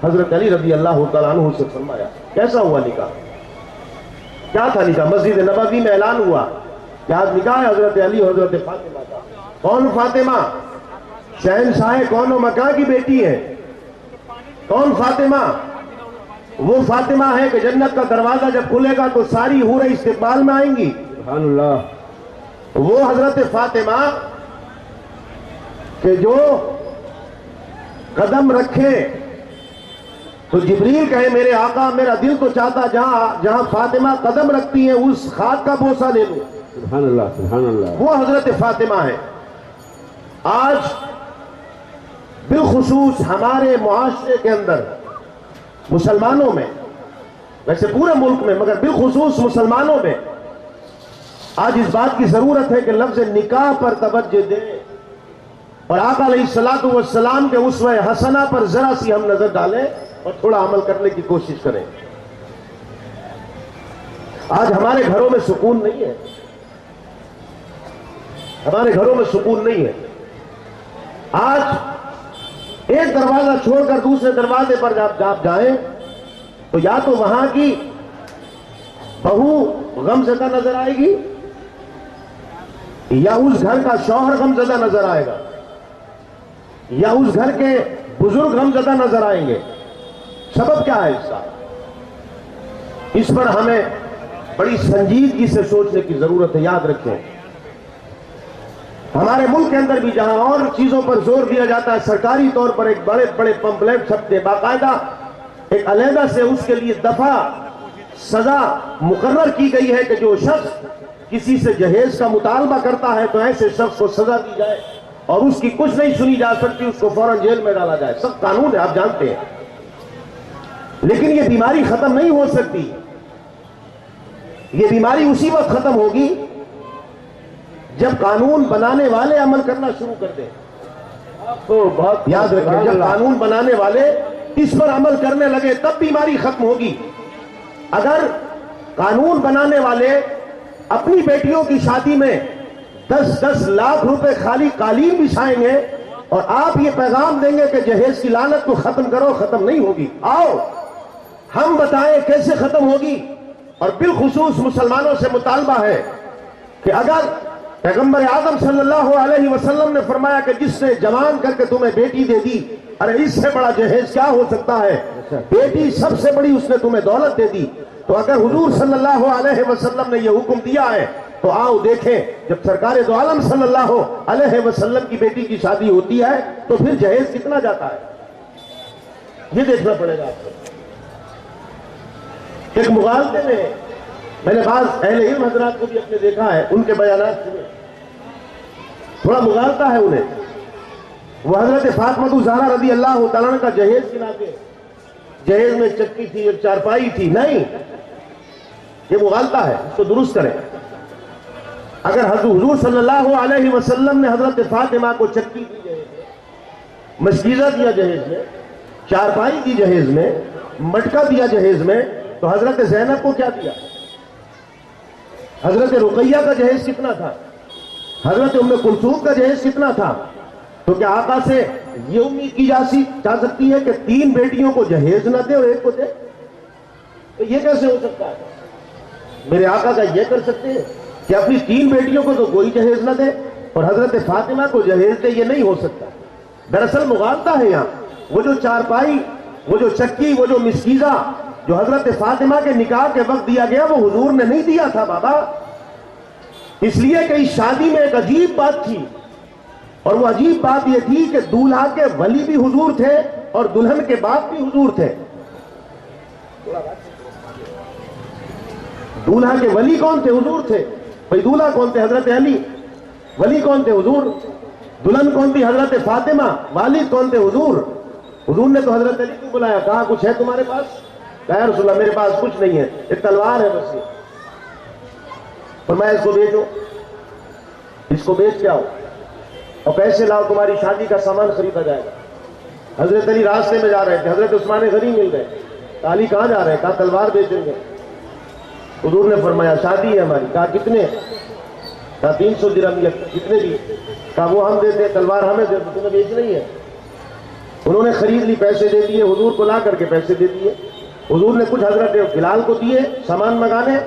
حضرت علی رضی اللہ تعالیٰ عنہ سے فرمایا کیسا ہوا نکاح؟ کیا تھا نکاح؟ مسجد نبوی میں اعلان ہوا کہ آج نکاح ہے حضرت علی اور حضرت فاطمہ کا۔ کون فاطمہ؟ شہنشاہ کون و مکاں کی بیٹی ہے۔ کون فاطمہ؟ وہ فاطمہ ہے کہ جنت کا دروازہ جب کھلے گا تو ساری حوریں استقبال میں آئیں گی۔ سبحان اللہ۔ وہ حضرت فاطمہ کہ جو قدم رکھے تو جبریل کہے میرے آقا میرا دل تو چاہتا جہاں فاطمہ قدم رکھتی ہیں اس خاک کا بوسہ لے لوں۔ سبحان اللہ سبحان اللہ۔ وہ حضرت فاطمہ ہے۔ آج بالخصوص ہمارے معاشرے کے اندر مسلمانوں میں، ویسے پورے ملک میں مگر بالخصوص مسلمانوں میں آج اس بات کی ضرورت ہے کہ لفظ نکاح پر توجہ دیں اور آقا علیہ الصلوۃ والسلام کے اسوہ حسنہ پر ذرا سی ہم نظر ڈالیں اور تھوڑا عمل کرنے کی کوشش کریں۔ آج ہمارے گھروں میں سکون نہیں ہے، ہمارے گھروں میں سکون نہیں ہے۔ آج ایک دروازہ چھوڑ کر دوسرے دروازے پر جب آپ جائیں تو یا تو وہاں کی بہو غمزدہ نظر آئے گی یا اس گھر کا شوہر غمزدہ نظر آئے گا یا اس گھر کے بزرگ غمزدہ نظر آئیں گے۔ سبب کیا ہے اس کا؟ اس پر ہمیں بڑی سنجیدگی سے سوچنے کی ضرورت ہے۔ یاد رکھیں ہمارے ملک کے اندر بھی جہاں اور چیزوں پر زور دیا جاتا ہے سرکاری طور پر ایک بڑے بڑے پمپلیٹ چھپتے باقاعدہ ایک علیحدہ سے اس کے لیے دفعہ سزا مقرر کی گئی ہے کہ جو شخص کسی سے جہیز کا مطالبہ کرتا ہے تو ایسے شخص کو سزا دی جائے اور اس کی کچھ نہیں سنی جا سکتی، اس کو فوراً جیل میں ڈالا جائے۔ سب قانون ہے، آپ جانتے ہیں، لیکن یہ بیماری ختم نہیں ہو سکتی۔ یہ بیماری اسی وقت ختم ہوگی جب قانون بنانے والے عمل کرنا شروع کر دیں۔ تو بہت یاد رکھیں جب قانون بنانے والے اس پر عمل کرنے لگے تب بیماری ختم ہوگی۔ اگر قانون بنانے والے اپنی بیٹیوں کی شادی میں 10-10 لاکھ روپے خالی قالین بچھائیں گے اور آپ یہ پیغام دیں گے کہ جہیز کی لعنت کو ختم کرو، ختم نہیں ہوگی۔ آؤ ہم بتائیں کیسے ختم ہوگی۔ اور بالخصوص مسلمانوں سے مطالبہ ہے کہ اگر پیغمبر اعظم صلی اللہ علیہ وسلم نے فرمایا کہ جس نے جوان کر کے تمہیں بیٹی دے دی، ارے اس سے بڑا جہیز کیا ہو سکتا ہے؟ بیٹی سب سے بڑی اس نے تمہیں دولت دے دی۔ تو اگر حضور صلی اللہ علیہ وسلم نے یہ حکم دیا ہے تو آؤ دیکھیں جب سرکار دو عالم صلی اللہ علیہ وسلم کی بیٹی کی شادی ہوتی ہے تو پھر جہیز کتنا جاتا ہے، یہ دیکھنا پڑے گا آپ کو۔ ایک مغالطے میں نے بعض اہل علم حضرات کو بھی اپنے دیکھا ہے، ان کے بیانات سنے، تھوڑا مغالطہ ہے انہیں۔ وہ حضرت فاطمہ الزہرا رضی اللہ تعالیٰ عنہ کا جہیز گناتے، جہیز میں چکی تھی ایک چارپائی تھی، نہیں، یہ مغالطہ ہے، اس کو درست کریں۔ اگر حضور صلی اللہ علیہ وسلم نے حضرت فاطمہ کو چکی دی جہیز میں، مشکیزہ دیا جہیز میں، چارپائی دی جہیز میں، مٹکا دیا جہیز میں، تو حضرت زینب کو کیا دیا؟ حضرت رقیہ کا جہیز کتنا تھا؟ حضرت ام کلثوم کا جہیز کتنا تھا؟ تو کیا آقا سے یہ امید کی جا سکتی ہے کہ 3 بیٹیوں کو جہیز نہ دے اور ایک کو دے؟ تو یہ کیسے ہو سکتا ہے؟ میرے آقا کا یہ کر سکتے ہیں کہ اپنی 3 بیٹیوں کو تو کوئی جہیز نہ دے اور حضرت فاطمہ کو جہیز دے، یہ نہیں ہو سکتا۔ دراصل مغالطہ ہے یہاں۔ وہ جو چارپائی، وہ جو چکی، وہ جو مسکیزہ جو حضرت فاطمہ کے نکاح کے وقت دیا گیا، وہ حضور نے نہیں دیا تھا بابا، اس لیے کہ اس شادی میں ایک عجیب بات تھی، اور وہ عجیب بات یہ تھی کہ دولہا کے ولی بھی حضور تھے اور دلہن کے باپ بھی حضور تھے۔ دولہا کے ولی کون تھے؟ حضور تھے۔ بھئی دولہا کون تھے؟ حضرت علی۔ ولی کون تھے؟ حضور۔ دلہن کون تھی؟ حضرت فاطمہ۔ والد کون تھے؟ حضور۔ حضور نے تو حضرت علی کو بلایا، کہا کچھ ہے تمہارے پاس؟ کہا یا رسول اللہ میرے پاس کچھ نہیں ہے، ایک تلوار ہے بس۔ فرمایا اس کو بیچو، اس کو بیچ کے آؤ اور پیسے لاؤ، تمہاری شادی کا سامان خریدا جائے گا۔ حضرت علی راستے میں جا رہے تھے، حضرت عثمان غنی مل گئے، کہا علی کہاں جا رہے ہیں؟ کہا تلوار بیچیں گے۔ حضور نے فرمایا شادی ہے ہماری۔ کہا کتنے؟ کہا 300 درہم، یا کتنے بھی؟ کہا وہ ہم دیتے، تلوار ہمیں دیتے، تمہیں بیچ نہیں ہے۔ انہوں نے خرید لی، پیسے دے دیے، حضور کو لا کر کے پیسے دے دیے۔ حضور نے کچھ حضرت بلال کو دیے سامان منگانے،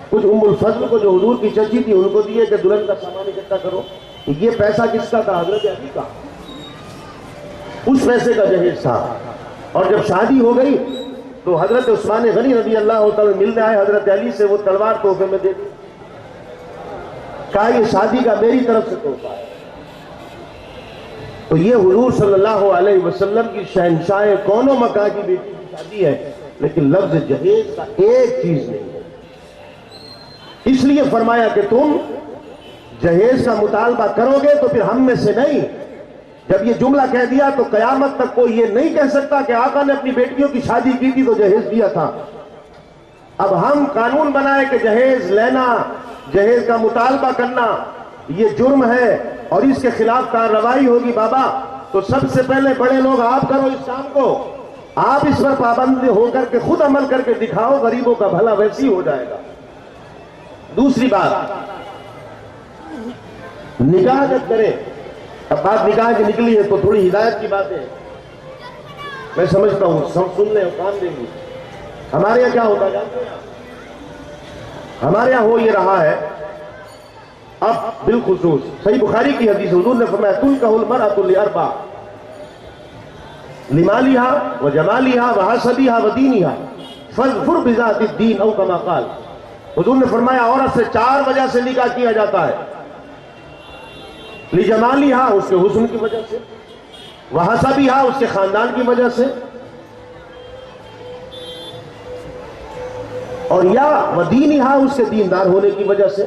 کچھ ام الفضل کو جو حضور کی چچی تھی ان کو دیے کہ دلہن کا سامان اکٹھا کرو۔ یہ پیسہ کس کا تھا؟ حضرت علی کا۔ اس پیسے کا جہیز تھا۔ اور جب شادی ہو گئی تو حضرت عثمان غنی رضی اللہ تعالی ملنے آئے حضرت علی سے، وہ تلوار تحفے میں دے دی۔ کہا یہ شادی کا میری طرف سے تحفہ ہے۔ تو یہ حضور صلی اللہ علیہ وسلم کی شہنشاہ کون و مکان کی بیٹی کی شادی ہے، لیکن لفظ جہیز کا ایک چیز نہیں ہے۔ اس لیے فرمایا کہ تم جہیز کا مطالبہ کرو گے تو پھر ہم میں سے نہیں۔ جب یہ جملہ کہہ دیا تو قیامت تک کوئی یہ نہیں کہہ سکتا کہ آقا نے اپنی بیٹیوں کی شادی کی تھی تو جہیز دیا تھا۔ اب ہم قانون بنائے کہ جہیز لینا، جہیز کا مطالبہ کرنا یہ جرم ہے اور اس کے خلاف کارروائی ہوگی بابا، تو سب سے پہلے بڑے لوگ آپ کرو اس کام کو، آپ اس پر پابند ہو کر کے خود عمل کر کے دکھاؤ، غریبوں کا بھلا ویسی ہو جائے گا۔ دوسری بات، نکاح جب کریں، اب بات نکاح کی نکلی ہے تو تھوڑی ہدایت کی بات ہے، میں سمجھتا ہوں سب سن لیں اور کام دیں گے۔ ہمارے یہاں کیا ہوتا ہے؟ ہمارے یہاں ہو یہ رہا ہے اب بالخصوص صحیح بخاری کی حدیث، حضور نے فرمایا تنکح المرأۃ لاربع، لمالها وجمالها وحسبها ودینها فاظفر بذات الدین او کما قال۔ حضور نے فرمایا عورت سے 4 وجہ سے نکاح کیا جاتا ہے، لجمالها اس کے حسن کی وجہ سے، وحسبها اس کے خاندان کی وجہ سے، اور یا ودینها اس کے دیندار ہونے کی وجہ سے۔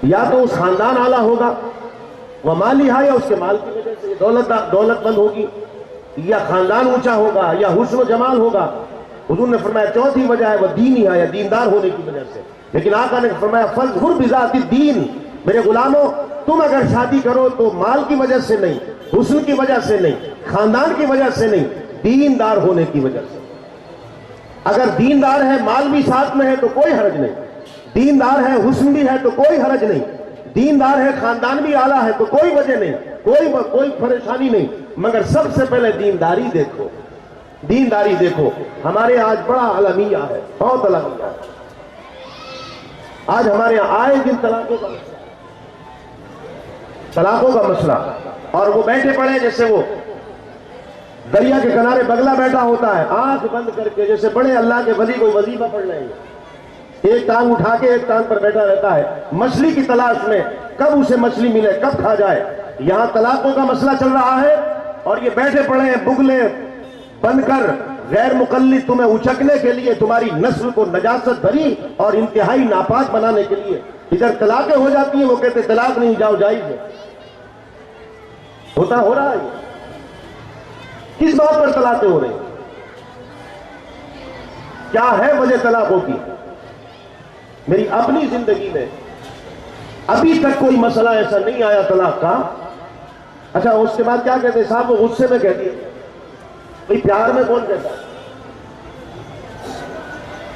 یا تو اس خاندان اعلیٰ ہوگا، ومالها یا اس کے مال کی وجہ سے دولت مند ہوگی، یا خاندان اونچا ہوگا، یا حسن و جمال ہوگا۔ حضور نے فرمایا چوتھی وجہ ہے وہ دینها یا دیندار ہونے کی وجہ سے۔ لیکن آقا نے فرمایا فاظفر بذات الدین، میرے غلاموں تم اگر شادی کرو تو مال کی وجہ سے نہیں، حسن کی وجہ سے نہیں، خاندان کی وجہ سے نہیں، دیندار ہونے کی وجہ سے۔ اگر دیندار ہے، مال بھی ساتھ میں ہے تو کوئی حرج نہیں، دیندار ہے، حسن بھی ہے تو کوئی حرج نہیں، دیندار ہے، خاندان بھی اعلیٰ ہے تو کوئی وجہ نہیں، کوئی پریشانی نہیں، مگر سب سے پہلے دینداری دیکھو، دینداری دیکھو۔ ہمارے آج بڑا المیہ ہے، بہت المیہ ہے۔ آج ہمارے یہاں آئے دن طلاقوں کا مسئلہ، اور وہ بیٹھے پڑے جیسے وہ دریا کے کنارے بگلا بیٹھا ہوتا ہے، آنکھ بند کر کے، جیسے بڑے اللہ کے ولی کوئی وظیفہ پڑھ رہے ہیں، ایک ٹانگ اٹھا کے ایک ٹانگ پر بیٹھا رہتا ہے، مچھلی کی تلاش میں، کب اسے مچھلی ملے، کب کھا جائے۔ یہاں طلاقوں کا مسئلہ چل رہا ہے اور یہ بیٹھے پڑے ہیں بگلے بن کر، غیر مقلد تمہیں اچکنے کے لیے، تمہاری نسل کو نجاست بھری اور انتہائی ناپاک بنانے کے لیے۔ ادھر طلاقیں ہو جاتی ہیں، وہ کہتے طلاق نہیں، جاؤ جائز ہے، ہو رہا ہے۔ کس بات پر طلاقیں ہو رہی ہیں؟ کیا ہے وجہ طلاقوں کی؟ میری اپنی زندگی میں ابھی تک کوئی مسئلہ ایسا نہیں آیا طلاق کا۔ اچھا اس کے بعد کیا کہتے ہیں صاحب؟ وہ غصے میں کہتی ہے، بھئی پیار میں کون کہتا ہے؟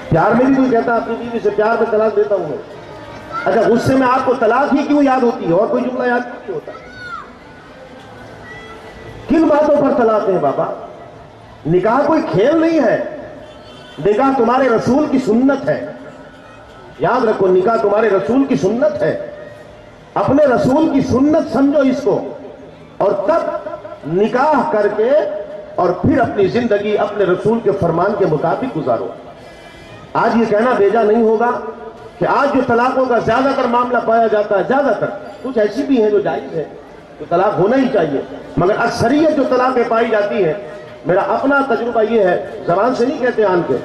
پیار میں بھی کوئی کہتا ہے اپنی بیوی سے پیار میں طلاق دیتا ہوں میں؟ اچھا غصے میں آپ کو طلاق ہی کیوں یاد ہوتی ہے اور کوئی جملہ یاد کیوں ہوتا ہے؟ کن باتوں پر طلاق ہیں بابا؟ نکاح کوئی کھیل نہیں ہے، نکاح تمہارے رسول کی سنت ہے، یاد رکھو، نکاح تمہارے رسول کی سنت ہے۔ اپنے رسول کی سنت سمجھو اس کو، اور تب نکاح کر کے اور پھر اپنی زندگی اپنے رسول کے فرمان کے مطابق گزارو۔ آج یہ کہنا بیجا نہیں ہوگا کہ آج جو طلاقوں کا زیادہ تر معاملہ پایا جاتا ہے، زیادہ تر، کچھ ایسی بھی ہیں جو جائز ہے، تو طلاق ہونا ہی چاہیے، مگر اکثریت جو طلاقیں پائی جاتی ہیں، میرا اپنا تجربہ یہ ہے، زبان سے نہیں کہتے آن کے،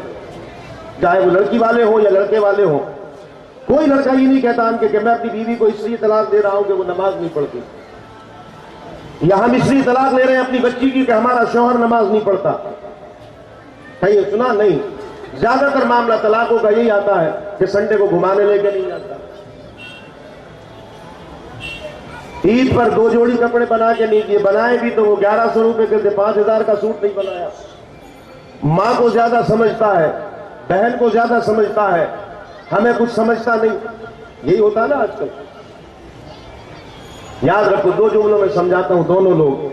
چاہے وہ لڑکی والے ہوں یا لڑکے والے ہوں، کوئی لڑکا یہ نہیں کہتا آن کے کہ میں اپنی بیوی کو اس لیے طلاق دے رہا ہوں کہ وہ نماز نہیں پڑھتی، یا ہم اس لیے طلاق لے رہے ہیں اپنی بچی کی کہ ہمارا شوہر نماز نہیں پڑھتا۔ کہیں سنا نہیں، زیادہ تر معاملہ طلاقوں کا یہی آتا ہے کہ سنڈے کو گھمانے لے کے نہیں جاتا، عید پر 2 جوڑی کپڑے بنا کے نہیں دیے، بنائے بھی تو وہ 1100 روپے کے تھے، 5000 کا سوٹ نہیں بنایا۔ ماں کو زیادہ سمجھتا ہے، بہن کو زیادہ سمجھتا ہے، ہمیں کچھ سمجھتا نہیں، یہی ہوتا ہے نا آج کل۔ یاد رکھو، 2 جملوں میں سمجھاتا ہوں، دونوں لوگ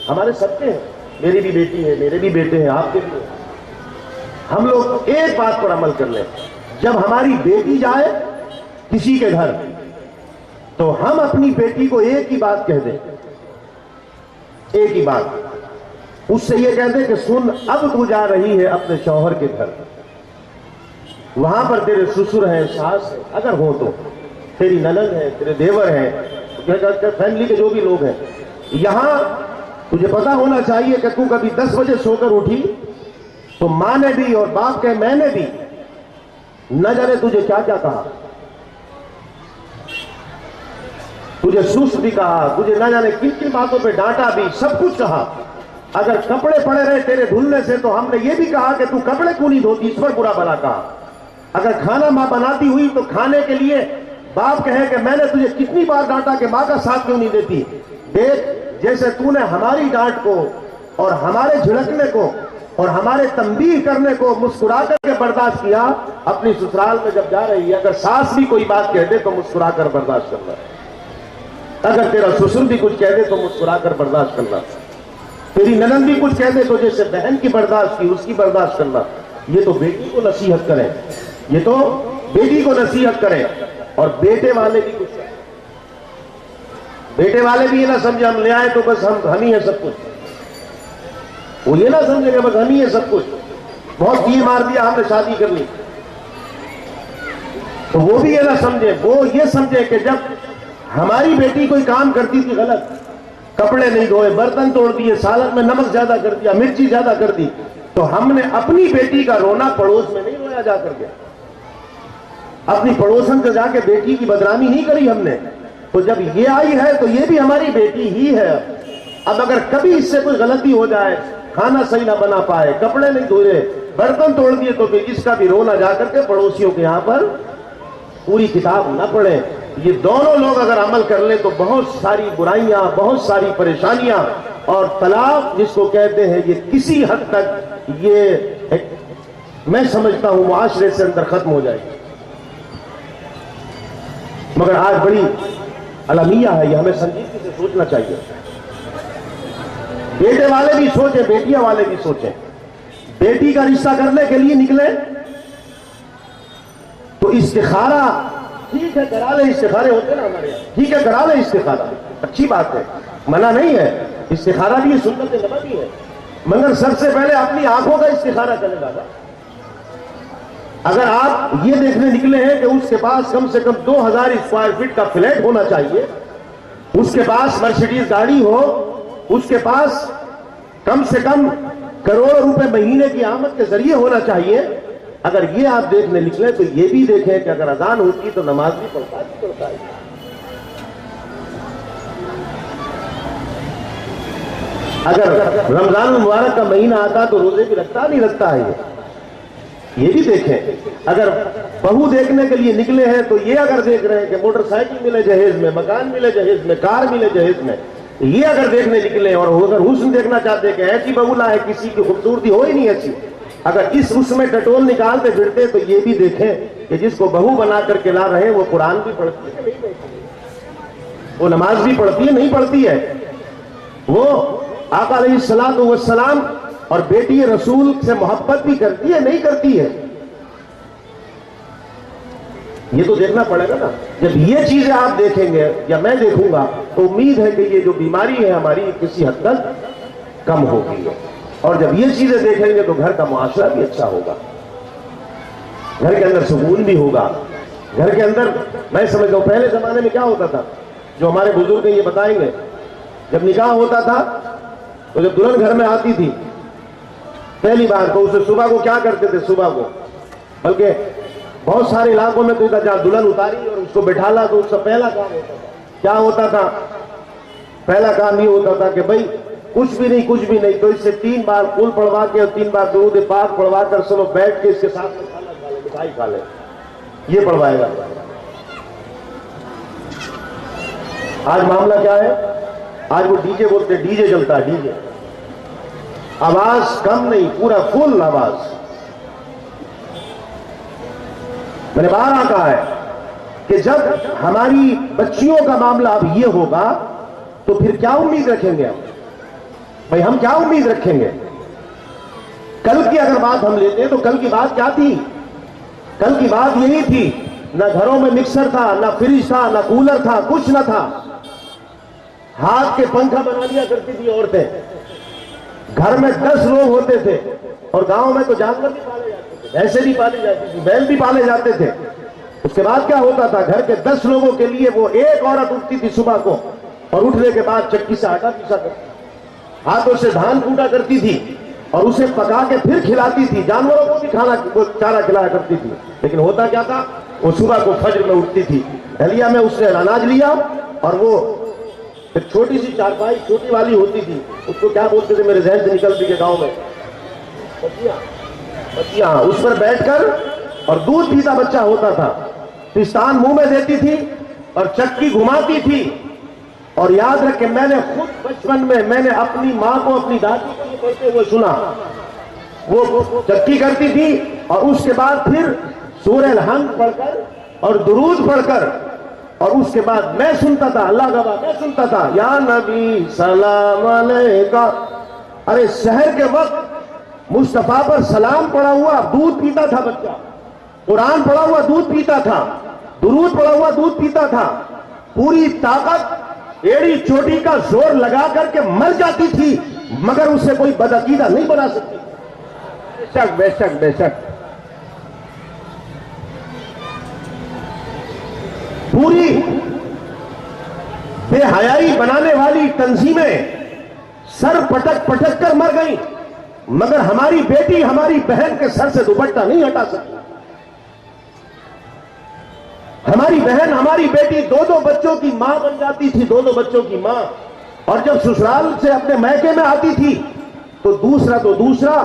ہمارے سب کے ہیں، میری بھی بیٹی ہے، میرے بھی بیٹے ہیں، آپ کے بھی ہیں۔ ہم لوگ ایک بات پر عمل کر لیں، جب ہماری بیٹی جائے کسی کے گھر تو ہم اپنی بیٹی کو ایک ہی بات کہہ دیں، ایک ہی بات، اس سے یہ کہہ دیں کہ سن، اب تو جا رہی ہے اپنے شوہر کے گھر، وہاں پر تیرے سسر ہیں، ساس ہیں، اگر ہو تو تیری ننند ہے، تیرے دیور ہیں، فیملی کے جو بھی لوگ ہیں، یہاں تجھے پتا ہونا چاہیے کہ تو کبھی 10 بجے سو کر اٹھی تو ماں نے بھی اور باپ کے میں نے بھی نہ جانے تجھے کیا کیا کہا، تجھے سست بھی کہا، تجھے نہ جانے کن کن باتوں پہ ڈانٹا بھی، سب کچھ کہا۔ اگر کپڑے پڑے رہے تیرے دھلنے سے تو ہم نے یہ بھی کہا کہ تو کپڑے کیوں نہیں دھوتی، اس پر برا بھلا کہا۔ اگر کھانا ماں بناتی ہوئی تو کھانے کے لیے باپ کہے کہ میں نے تجھے کتنی بار ڈانٹا کہ ماں کا ساتھ کیوں نہیں دیتی۔ دیکھ، جیسے تو نے ہماری ڈانٹ کو اور ہمارے جھڑکنے کو اور ہمارے تنبیہ کرنے کو مسکرا کر کے برداشت کیا، اپنی سسرال میں جب جا رہی ہے اگر ساس بھی کوئی بات کہہ دے تو مسکرا کر برداشت کرنا، اگر تیرا سسر بھی کچھ کہہ دے تو مسکرا کر برداشت کرنا، تیری ننند بھی کچھ کہہ دے تو جیسے بہن کی برداشت کی اس کی برداشت کرنا۔ یہ تو بیٹی کو نصیحت کریں، یہ تو بیٹی کو نصیحت کریں، اور بیٹے والے بھی کچھ کہیں، بیٹے والے بھی یہ نہ سمجھے ہم لے آئے تو بس ہم ہی ہیں سب کچھ، وہ یہ نہ سمجھے کہ بس ہم ہی ہیں سب کچھ، بہت یہ مار دیا ہم نے شادی کر لی، تو وہ بھی یہ نہ سمجھے، وہ یہ سمجھے کہ جب ہماری بیٹی کوئی کام کرتی تھی غلط، کپڑے نہیں دھوئے، برتن توڑ دیے، سالن میں نمک زیادہ کر دیا، مرچی زیادہ کر دی، تو ہم نے اپنی بیٹی کا رونا پڑوس میں نہیں رویا جا کر کے، اپنی پڑوسن سے جا کے بیٹی کی بدنامی نہیں کری ہم نے، تو جب یہ آئی ہے تو یہ بھی ہماری بیٹی ہی ہے۔ اب اگر کبھی اس سے کوئی غلطی ہو جائے، کھانا صحیح نہ بنا پائے، کپڑے نہیں دھوئے، برتن توڑ دیے، تو پھر اس کا بھی رونا جا کر کے پڑوسیوں کے یہاں پر پوری کتاب نہ پڑھیں۔ یہ دونوں لوگ اگر عمل کر لیں تو بہت ساری برائیاں، بہت ساری پریشانیاں، اور طلاق جس کو کہتے ہیں یہ کسی حد تک یہ میں سمجھتا ہوں معاشرے سے اندر ختم ہو جائے گی۔ مگر آج بڑی المیہ ہے، یہ ہمیں سنجیدگی سے سوچنا چاہیے، بیٹے والے بھی سوچیں، بیٹیاں والے بھی سوچیں۔ بیٹی کا رشتہ کرنے کے لیے نکلے تو استخارہ ٹھیک ہے کرا لیں، استخارے ہوتے نا ہمارے یہاں، ٹھیک ہے کرا لیں استخارہ، اچھی بات ہے، منع نہیں ہے، استخارہ بھی سنت نبوی ہے، مگر سب سے پہلے اپنی آنکھوں کا استخارہ کرنے لگا۔ اگر آپ یہ دیکھنے نکلے ہیں کہ اس کے پاس کم سے کم 2000 اسکوائر فٹ کا فلیٹ ہونا چاہیے، اس کے پاس مرسیڈیز گاڑی ہو، اس کے پاس کم سے کم کروڑوں روپے مہینے کی آمد کے ذریعے ہونا چاہیے، اگر یہ آپ دیکھنے نکلے تو یہ بھی دیکھیں کہ اگر اذان ہوتی تو نماز بھی پڑھتا ہے۔ اگر رمضان المبارک کا مہینہ آتا تو روزے بھی رکھتا نہیں رکھتا ہے، یہ بھی دیکھیں۔ اگر بہو دیکھنے کے لیے نکلے ہیں تو یہ اگر دیکھ رہے ہیں کہ موٹر سائیکل ملے جہیز میں، مکان ملے جہیز میں، کار ملے جہیز میں، یہ اگر دیکھنے نکلے اور اگر حسن دیکھنا چاہتے ہیں کہ ایسی بہو لائے، کسی کی خوبصورتی ہو ہی نہیں ایسی، اگر اس میں ٹٹول نکالتے پھرتے تو یہ بھی دیکھیں کہ جس کو بہو بنا کر کے لا رہے ہیں وہ قرآن بھی پڑھتی ہے نہیں پڑھتی، وہ نماز بھی پڑھتی ہے نہیں پڑھتی ہے، وہ آقا علیہ الصلوۃ والسلام اور بیٹی رسول سے محبت بھی کرتی ہے نہیں کرتی ہے۔ یہ تو دیکھنا پڑے گا نا. جب یہ چیزیں آپ دیکھیں گے یا میں دیکھوں گا تو امید ہے کہ یہ جو بیماری ہے ہماری کسی حد تک کم ہوگی. اور جب یہ چیزیں دیکھیں گے تو گھر کا معاشرہ بھی اچھا ہوگا, گھر کے اندر سکون بھی ہوگا. گھر کے اندر میں سمجھتا ہوں پہلے زمانے میں کیا ہوتا تھا, جو ہمارے بزرگ یہ بتائیں گے, جب نکاح ہوتا تھا تو جب دلہن گھر میں آتی تھی پہلی بار تو اسے صبح کو کیا کرتے تھے, صبح کو بلکہ بہت سارے علاقوں میں تو جہاں دلہن اتاری اور اس کو بٹھالا تو اس کا پہلا کام ہوتا تھا. کیا ہوتا تھا؟ پہلا کام یہ ہوتا تھا کہ بھائی کچھ بھی نہیں تو اس سے 3 بار قل پڑھوا کے اور 3 بار درود پاک پڑھوا کر سب بیٹھ کے اس کے ساتھ میں کھانا کھا لے, مٹھائی کھا لے. یہ پڑھوائے گا. آج معاملہ کیا ہے؟ آج وہ ڈی جے بولتے ہیں, ڈی جے چلتا ہے, ڈی جے, آواز کم نہیں, پورا فل آواز. میں نے بارہا کہا ہے کہ جب ہماری بچیوں کا معاملہ اب یہ ہوگا تو پھر کیا امید رکھیں گے ہم؟ بھائی ہم کیا امید رکھیں گے؟ کل کی اگر بات ہم لیتے ہیں تو کل کی بات کیا تھی؟ کل کی بات یہی تھی, نہ گھروں میں مکسر تھا, نہ فریج تھا, نہ کولر تھا, کچھ نہ تھا. ہاتھ کے پنکھا بنا لیا کرتی تھی عورتیں. گھر میں 10 لوگ ہوتے تھے اور گاؤں میں تو جانور بھی پالے جاتے تھے, بھینسیں بھی پالی جاتی تھی, بیل بھی پالے جاتے تھے. اس کے بعد کیا ہوتا تھا, گھر کے 10 لوگوں کے لیے وہ ایک عورت اٹھتی تھی صبح کو اور اٹھنے کے بعد چکی سے آٹا پیسا کرتی, ہاتھوں سے دھان کوٹا کرتی تھی اور اسے پکا کے پھر کھلاتی تھی. جانوروں کو بھی کھانا وہ چارہ کھلایا کرتی تھی. لیکن ہوتا کیا تھا, وہ صبح کو فجر میں اٹھتی تھی, ڈھلیا میں اس نے اناج لیا اور وہ ایک چھوٹی سی چارپائی چھوٹی والی ہوتی تھی, اس کو کیا بولتے تھے میرے ذہن سے نکل گئی گاؤں میں, بچیاں, اس پر بیٹھ کر اور دودھ پیتا بچہ ہوتا تھا, پستان منہ میں دیتی تھی اور چکی گھماتی تھی. اور یاد رکھ کہ میں نے خود بچپن میں نے اپنی ماں کو اپنی دادی کو یہ پڑھتے ہوئے سنا. وہ چکی کرتی تھی اور اس کے بعد پھر سورہ الحمد پڑھ کر اور درود پڑھ کر اور اس کے بعد میں سنتا تھا, اللہ گواہ میں سنتا تھا, یا نبی سلام علیکہ. ارے سحر کے وقت مصطفیٰ پر سلام پڑا ہوا دودھ پیتا تھا بچہ, قرآن پڑھا ہوا دودھ پیتا تھا, درود پڑھا ہوا دودھ پیتا تھا. پوری طاقت ایڑی چوٹی کا زور لگا کر کے مر جاتی تھی مگر اسے کوئی بدعقیدہ نہیں بنا سکتی. بے شک بے شک بے شک. پوری بے حیائی بنانے والی تنظیمیں سر پٹک پٹک کر مر گئیں مگر ہماری بیٹی ہماری بہن کے سر سے دوپٹہ نہیں ہٹا سکتی. ہماری بہن ہماری بیٹی 2 بچوں کی ماں بن جاتی تھی, 2 بچوں کی ماں, اور جب سسرال سے اپنے میکے میں آتی تھی تو دوسرا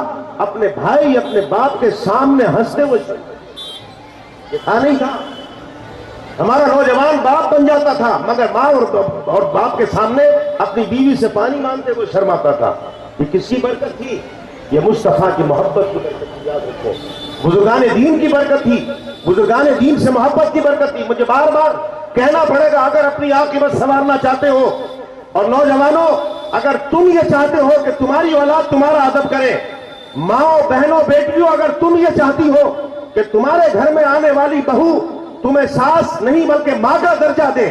اپنے بھائی اپنے باپ کے سامنے ہنستے ہوئے تھا نہیں تھا. ہمارا نوجوان باپ بن جاتا تھا مگر ماں اور باپ کے سامنے اپنی بیوی سے پانی مانگتے ہوئے شرماتا تھا. یہ کس کی برکت تھی؟ یہ مصطفیٰ کی محبت کی برکت تھی. یاد رکھو, بزرگان دین کی برکت تھی, بزرگان دین سے محبت کی برکت تھی. مجھے بار بار کہنا پڑے گا, اگر اپنی عاقبت سنوارنا چاہتے ہو اور نوجوانوں اگر تم یہ چاہتے ہو کہ تمہاری اولاد تمہارا ادب کرے, ماں بہنوں بیٹیوں اگر تم یہ چاہتی ہو کہ تمہارے گھر میں آنے والی بہو تمہیں ساس نہیں بلکہ ماں کا درجہ دے,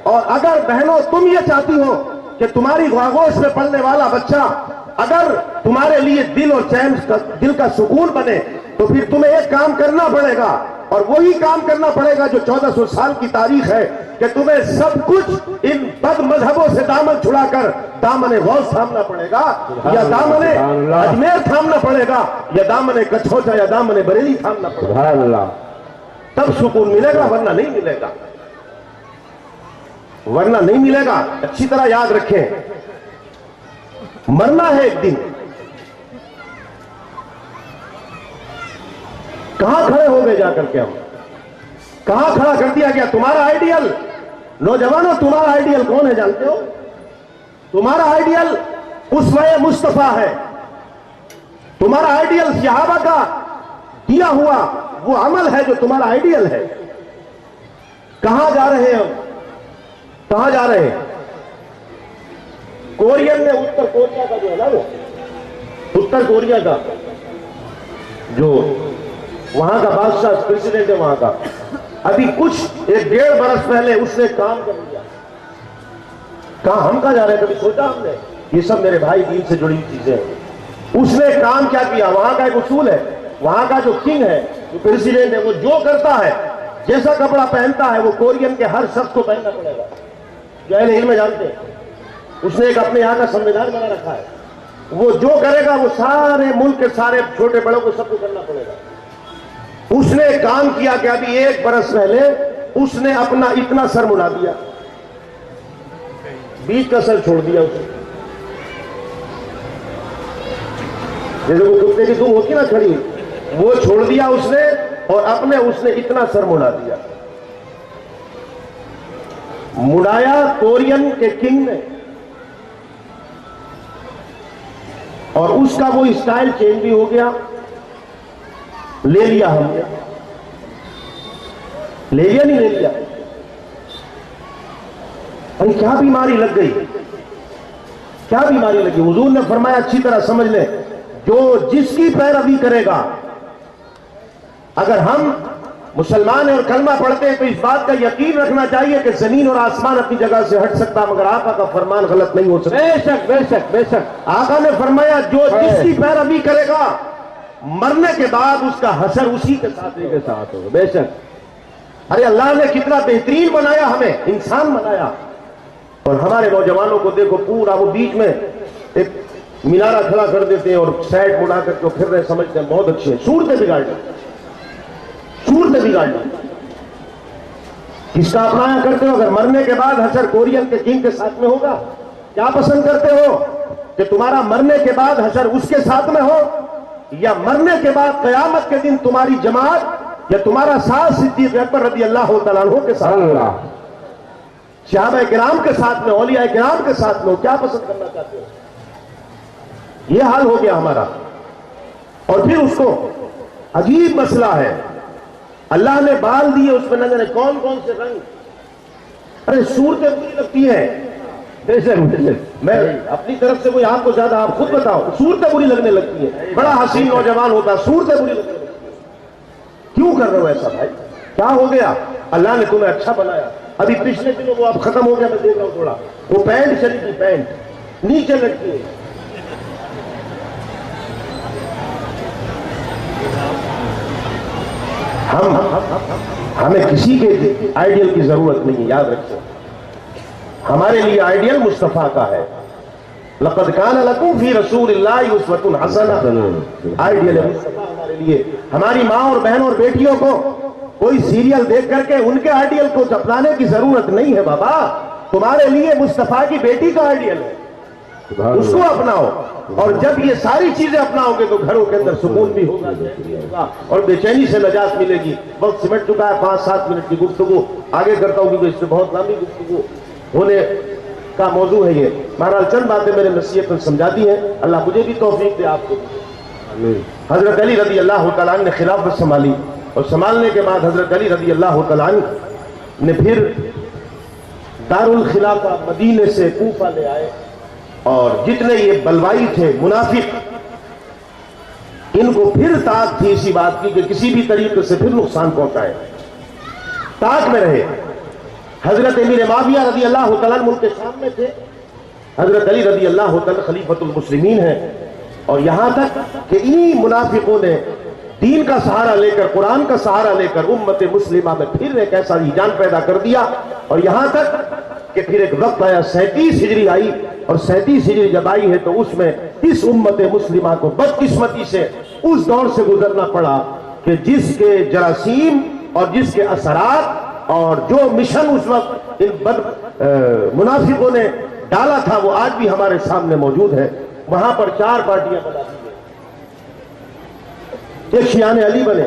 اور اگر بہنوں تم یہ چاہتی ہو کہ تمہاری آغوش میں پلنے والا بچہ اگر تمہارے لیے دل اور چین دل کا سکون بنے تو پھر تمہیں ایک کام کرنا پڑے گا, اور وہی کام کرنا پڑے گا جو 1400 سال کی تاریخ ہے کہ تمہیں سب کچھ ان بد مذہبوں سے دامن چھڑا کر دامن غوث تھامنا پڑے گا, یا دامن اجمیر تھامنا پڑے گا, یا دامن کچھوچا یا دامن بریلی تھامنا پڑے گا. تب سکون ملے گا, ورنہ نہیں ملے گا, ورنہ نہیں ملے گا. اچھی طرح یاد رکھیں, مرنا ہے ایک دن. کہاں کھڑے ہو گئے جا کر کے, ہم کہاں کھڑا کر دیا گیا تمہارا آئیڈیل. نوجوانوں تمہارا آئیڈیل کون ہے جانتے ہو؟ تمہارا آئیڈیل اسوہ مصطفیٰ ہے. تمہارا آئیڈیل صحابہ کا دیا ہوا وہ عمل ہے جو تمہارا آئیڈیل ہے. کہاں جا رہے ہیں ہم؟ کہاں جا رہے ہیں؟ کورین میں اتر کوریا کا جو ہے نا, وہ اتر کوریا کا جو وہاں کا بادشاہ پریزیڈنٹ ہے وہاں کا, ابھی کچھ 1.5 برس پہلے اس نے کام کر لیا. کہاں ہم کہاں جا رہے ہیں؟ کبھی سوچا ہم نے؟ یہ سب میرے بھائی دین سے جڑی چیزیں ہیں. اس نے کام کیا کیا؟ وہاں کا ایک اصول ہے، وہاں کا جو کنگ ہے، جو پریزیڈنٹ ہے، وہ جو کرتا ہے، جیسا کپڑا پہنتا ہے، وہ کورین کے ہر شخص کو پہننا پڑے گا. جو اہل علم جانتے ہیں، اس نے ایک اپنے یہاں کا سنویدھان بنا رکھا ہے. وہ جو کرے گا وہ سارے ملک کے سارے چھوٹے بڑوں کو سب کو کرنا پڑے گا. اس نے کام کیا کہ ابھی 1 برس پہلے اس نے اپنا اتنا سر مڑا دیا، بیچ کا سر چھوڑ دیا. اس نے جیسے وہ کتے کی دم ہوتی نا کھڑی، وہ چھوڑ دیا اس نے، اور اپنے اس نے اتنا سر مڑا دیا. مڑایا کورین کے کنگ نے، اور اس کا وہ اسٹائل چینج بھی ہو گیا. لے لیا ہم نے، لے لیا نہیں لے لیا. ارے کیا بیماری لگ گئی، کیا بیماری لگی. حضور نے فرمایا اچھی طرح سمجھ لیں، جو جس کی پیروی کرے گا، اگر ہم مسلمان ہیں اور کلمہ پڑھتے ہیں تو اس بات کا یقین رکھنا چاہیے کہ زمین اور آسمان اپنی جگہ سے ہٹ سکتا مگر آقا کا فرمان غلط نہیں ہو سکتا. بے شک بے شک بے شک. آقا نے فرمایا جو جس کی پیروی کرے گا، مرنے کے بعد اس کا حشر اسی کے ساتھ ہوگا. بے شک. ارے اللہ نے کتنا بہترین بنایا، ہمیں انسان بنایا. اور ہمارے نوجوانوں کو دیکھو، پورا وہ بیچ میں ایک مینارہ کھڑا کر دیتے ہیں اور سائڈ مڑا کر کے پھر رہے، سمجھتے ہیں بہت اچھے ہیں. صورتیں بگاڑ لی، صورتیں بگاڑ لی. کس کا اپنایا کرتے ہو؟ اگر مرنے کے بعد حشر کورین کے کنگ کے ساتھ میں ہوگا، کیا پسند کرتے ہو کہ تمہارا مرنے کے بعد حشر اس کے ساتھ میں ہو، یا مرنے کے بعد قیامت کے دن تمہاری جماعت یا تمہارا ساتھ صدیق اکبر رضی اللہ تعالیٰ عنہ کے ساتھ میں، صحابہ کرام کے ساتھ میں، اولیاء کرام کے ساتھ میں؟ کیا پسند کرنا چاہتے ہو؟ یہ حال ہو گیا ہمارا. اور پھر اس کو عجیب مسئلہ ہے، اللہ نے بال دیے اس میں نہ جانے کون کون سے رنگ. ارے صورتیں بری لگتی ہیں. میں اپنی طرف سے کوئی آپ کو زیادہ، آپ خود بتاؤ، صورتیں بری لگنے لگتی ہیں. بڑا حسین نوجوان ہوتا ہے، صورتیں بری لگنے لگتی ہیں. کیوں کر رہے ہو ایسا بھائی؟ کیا ہو گیا؟ اللہ نے تمہیں اچھا بنایا. ابھی پچھلے دنوں وہ اب ختم ہو گیا، میں دیکھ رہا ہوں تھوڑا، وہ پینٹ چلی تھی، پینٹ نیچے لگتی ہے. ہمیں کسی کے آئیڈیل کی ضرورت نہیں ہے، یاد رکھیں. ہمارے لیے آئیڈیل مصطفیٰ کا ہے. لقد کان لکم فی رسول اللہ اسوۃ حسنہ. آئیڈیل ہے مصطفیٰ ہمارے لیے. ہماری ماں اور بہنوں اور بیٹیوں کو کوئی سیریل دیکھ کر کے ان کے آئیڈیل کو اپنانے کی ضرورت نہیں ہے. بابا تمہارے لیے مصطفیٰ کی بیٹی کا آئیڈیل ہے، اس کو اپناؤ. اور جب یہ ساری چیزیں اپناؤ گے تو گھروں کے اندر سکون بھی ہوگا اور بے چینی سے نجات ملے گی. وقت سمٹ چکا ہے، 5-7 منٹ کی گفتگو آگے کرتا ہوں کیونکہ اس سے بہت لمبی گفتگو ہونے کا موضوع ہے. یہ بہرحال چند باتیں میں نے نصیحت میں سمجھا دی ہیں. اللہ مجھے بھی توفیق دے، آپ کو. حضرت علی رضی اللہ تعالیٰ عنہ نے خلافت سنبھالی، اور سنبھالنے کے بعد حضرت علی رضی اللہ تعالیٰ عنہ نے پھر دارالخلافہ مدینے سے کوفہ لے آئے. اور جتنے یہ بلوائی تھے منافق، ان کو پھر طاق تھی اسی بات کی کہ کسی بھی طریقے سے پھر نقصان پہنچائے. طاق میں رہے. حضرت امیر معاویہ رضی اللہ تعالیٰ ملک کے شام میں تھے، حضرت علی رضی اللہ تعالیٰ خلیفۃ المسلمین ہیں. اور یہاں تک کہ انہی منافقوں نے دین کا سہارا لے کر، قرآن کا سہارا لے کر امت مسلمہ میں پھر ایک ایسا رجحان پیدا کر دیا. اور یہاں تک کہ پھر ایک وقت آیا 37 ہجری آئی، اور 37 ہجری جب آئی ہے تو اس میں اس امت مسلمہ کو بدقسمتی سے اس دور سے گزرنا پڑا کہ جس کے جراثیم اور جس کے اثرات اور جو مشن اس وقت ان منافقوں نے ڈالا تھا وہ آج بھی ہمارے سامنے موجود ہے. وہاں پر 4 پارٹیاں بنا دی گئی. ایک شیعان علی بنے.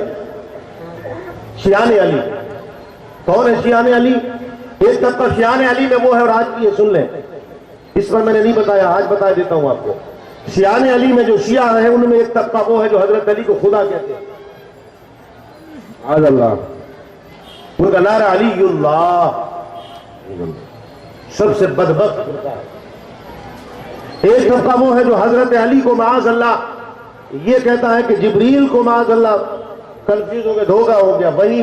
شیعان علی کون ہے؟ شیعان علی ایک طبقہ شیعان علی میں وہ ہے، اور آج بھی یہ سن لیں، اس پر میں نے نہیں بتایا، آج بتا دیتا ہوں آپ کو. شیعان علی میں جو شیعہ ہیں ان میں ایک طبقہ وہ ہے جو حضرت علی کو خدا کہتے ہیں. آج اللہ ان کا نعرہ علی اللہ، سب سے بدبخت ہوتا ہے. ایک طبقہ وہ ہے جو حضرت علی کو معاذ اللہ یہ کہتا ہے کہ جبریل کو معاذ اللہ کنفیوز ہو گئے، دھوکہ ہو گیا. وہی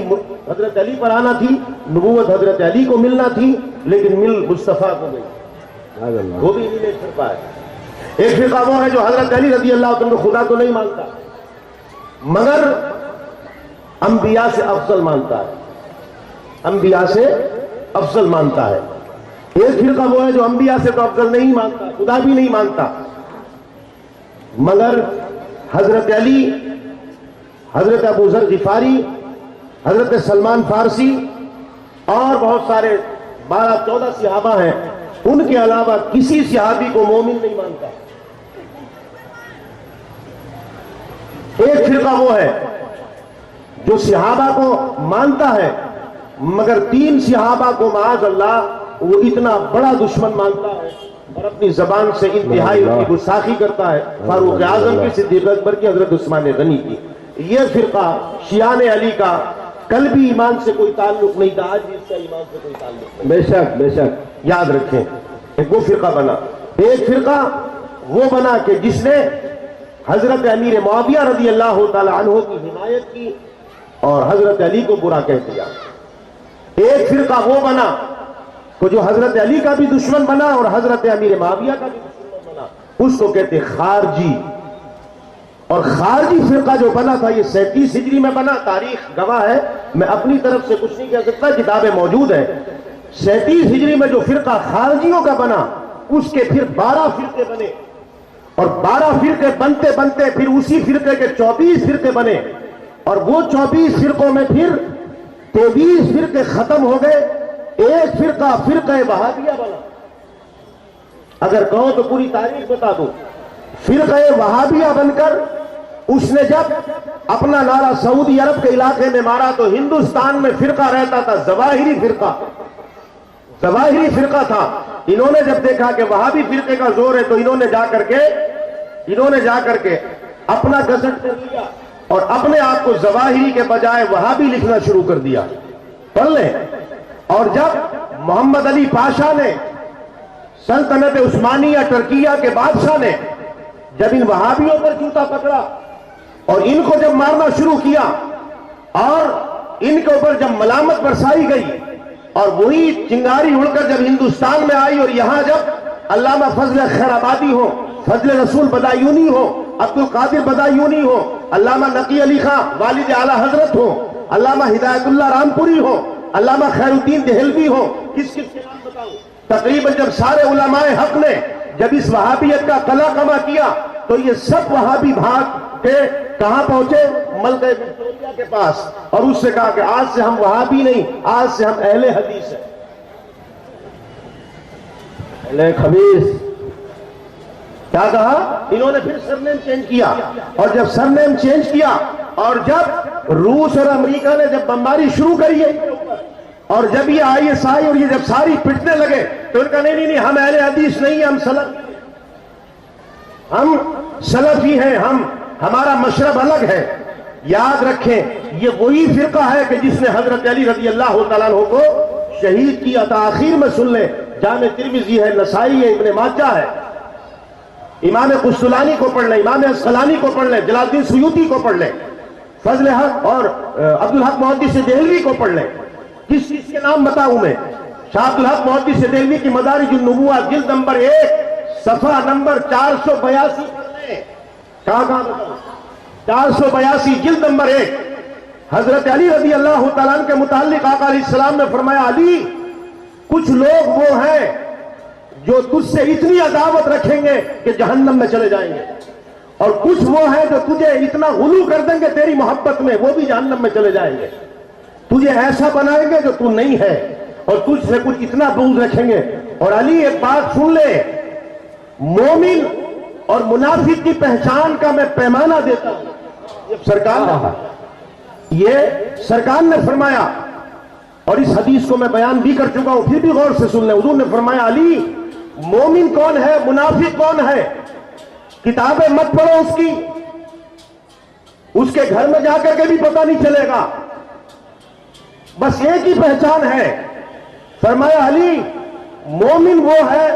حضرت علی پر آنا تھی، نبوت حضرت علی کو ملنا تھی، لیکن مل مصطفیٰ کو گئی. وہ بھی انہیں ایک فرقہ ہے. ایک فرقہ وہ ہے جو حضرت علی رضی اللہ عنہ خدا کو نہیں مانتا مگر انبیاء سے افضل مانتا ہے، انبیاء سے افضل مانتا ہے. ایک فرقہ وہ ہے جو انبیاء سے تو افضل نہیں مانتا، خدا بھی نہیں مانتا، مگر حضرت علی، حضرت ابو ذر غفاری، حضرت سلمان فارسی اور بہت سارے 12-14 صحابہ ہیں، ان کے علاوہ کسی صحابی کو مومن نہیں مانتا. ایک فرقہ وہ ہے جو صحابہ کو مانتا ہے مگر 3 صحابہ کو معاذ اللہ وہ اتنا بڑا دشمن مانتا ہے اور اپنی زبان سے انتہائی ان کی گستاخی کرتا ہے. فاروق اعظم کی، صدیق اکبر کی، حضرت عثمان غنی کی. یہ فرقہ شیعان علی کا کل بھی ایمان سے کوئی تعلق نہیں تھا، آج بھی اس کا ایمان سے کوئی تعلق نہیں. بے شک بے شک یاد رکھیں، ایک وہ فرقہ بنا. ایک فرقہ وہ بنا کہ جس نے حضرت امیر معاویہ رضی اللہ تعالی عنہ کی حمایت کی اور حضرت علی کو برا کہہ دیا. ایک فرقہ وہ بنا کہ جو حضرت علی کا بھی دشمن بنا اور حضرت امیر معاویہ کا بھی دشمن بنا، اس کو کہتے خارجی. اور خارجی فرقہ جو بنا تھا یہ 37 ہجری میں بنا، تاریخ گواہ ہے، میں اپنی طرف سے کچھ نہیں کہہ سکتا، کتابیں موجود ہیں. 37 ہجری میں جو فرقہ خارجیوں کا بنا اس کے پھر 12 فرقے بنے اور 12 فرقے بنتے بنتے پھر اسی فرقے کے 24 فرقے بنے اور وہ 24 فرقوں میں پھر 23 فرقے ختم ہو گئے. ایک فرقہ فرقہ وہابیہ بنا. اگر کہو تو پوری تاریخ بتا دوں. فرقہ وہابیہ بن کر اس نے جب اپنا نعرہ سعودی عرب کے علاقے میں مارا تو ہندوستان میں فرقہ رہتا تھا ظواہری فرقہ، ظواہری فرقہ تھا. انہوں نے جب دیکھا کہ وہابی فرقے کا زور ہے تو انہوں نے جا کر کے اپنا گزٹ کر لیا اور اپنے آپ کو ظواہری کے بجائے وہابی لکھنا شروع کر دیا. پڑھ لیں. اور جب محمد علی پاشا نے، سلطنت عثمانیہ ترکیہ کے بادشاہ نے جب ان وہابیوں پر جوتا پکڑا اور ان کو جب مارنا شروع کیا اور ان کے اوپر جب ملامت برسائی گئی اور وہی چنگاری اڑ کر جب ہندوستان میں آئی اور یہاں جب علامہ فضل خیر آبادی ہو، فضل رسول بدایونی ہو، عبد القادر بدایونی ہو، علامہ نقی علی خان والد اعلیٰ حضرت ہو، علامہ ہدایت اللہ رامپوری ہو، علامہ خیر الدین دہلوی ہو، کس کے نام بتاؤں؟ تقریباً جب سارے علماء حق نے جب اس وہابیت کا قلع کما کیا تو یہ سب وہابی بھاگ کے کہاں پہنچے؟ ملکہ وکٹوریہ کے پاس اور اس سے کہا کہ آج سے ہم وہابی نہیں، آج سے ہم اہل حدیث ہیں. اہل خبیث. کیا کہا؟ انہوں نے پھر سرنیم چینج کیا اور جب سرنیم چینج کیا اور جب روس اور امریکہ نے جب بمباری شروع کری ہے اور جب یہ ISI اور یہ جب ساری پٹنے لگے تو ان کا نہیں ہم اہل حدیث نہیں ہیں، ہم سلفی ہیں، ہمارا مشرب الگ ہے. یاد رکھیں یہ وہی فرقہ ہے کہ جس نے حضرت علی رضی اللہ تعالیٰ عنہ کو شہید کیا. تاخیر میں سن لیں، جامع ترمذی ہے، نسائی ہے، ابن ماجہ ہے. امام قسطلانی کو پڑھ لیں، امام عسقلانی کو پڑھ لیں، جلال الدین سیوطی کو پڑھ لیں، فضل حق اور عبدالحق محدث دہلوی کو پڑھ لیں. کس چیز کے نام بتاؤں میں؟ شاہ عبدالحق محدث دہلوی کی مدارج النبوہ جلد نمبر 1 صفحہ نمبر 482 پڑھ لیں. کہاں بتاؤں؟ 482 جلد نمبر 1. حضرت علی رضی اللہ تعالیٰ عنہ کے متعلق آقا علیہ السلام نے فرمایا، علی کچھ لوگ وہ ہیں جو تجھ سے اتنی عداوت رکھیں گے کہ جہنم میں چلے جائیں گے اور کچھ وہ ہیں جو تجھے اتنا غلو کر دیں گے تیری محبت میں وہ بھی جہنم میں چلے جائیں گے. تجھے ایسا بنائیں گے جو تو نہیں ہے اور تجھ سے کچھ اتنا بغض رکھیں گے. اور علی ایک بات سن لے، مومن اور منافق کی پہچان کا میں پیمانہ دیتا ہوں. یہ سرکار نے فرمایا اور اس حدیث کو میں بیان بھی کر چکا ہوں، پھر بھی غور سے سن لیں. حضور نے فرمایا، علی مومن کون ہے، منافق کون ہے، کتابیں مت پڑھو اس کی، اس کے گھر میں جا کر کے بھی پتہ نہیں چلے گا، بس ایک ہی پہچان ہے. فرمایا علی مومن وہ ہے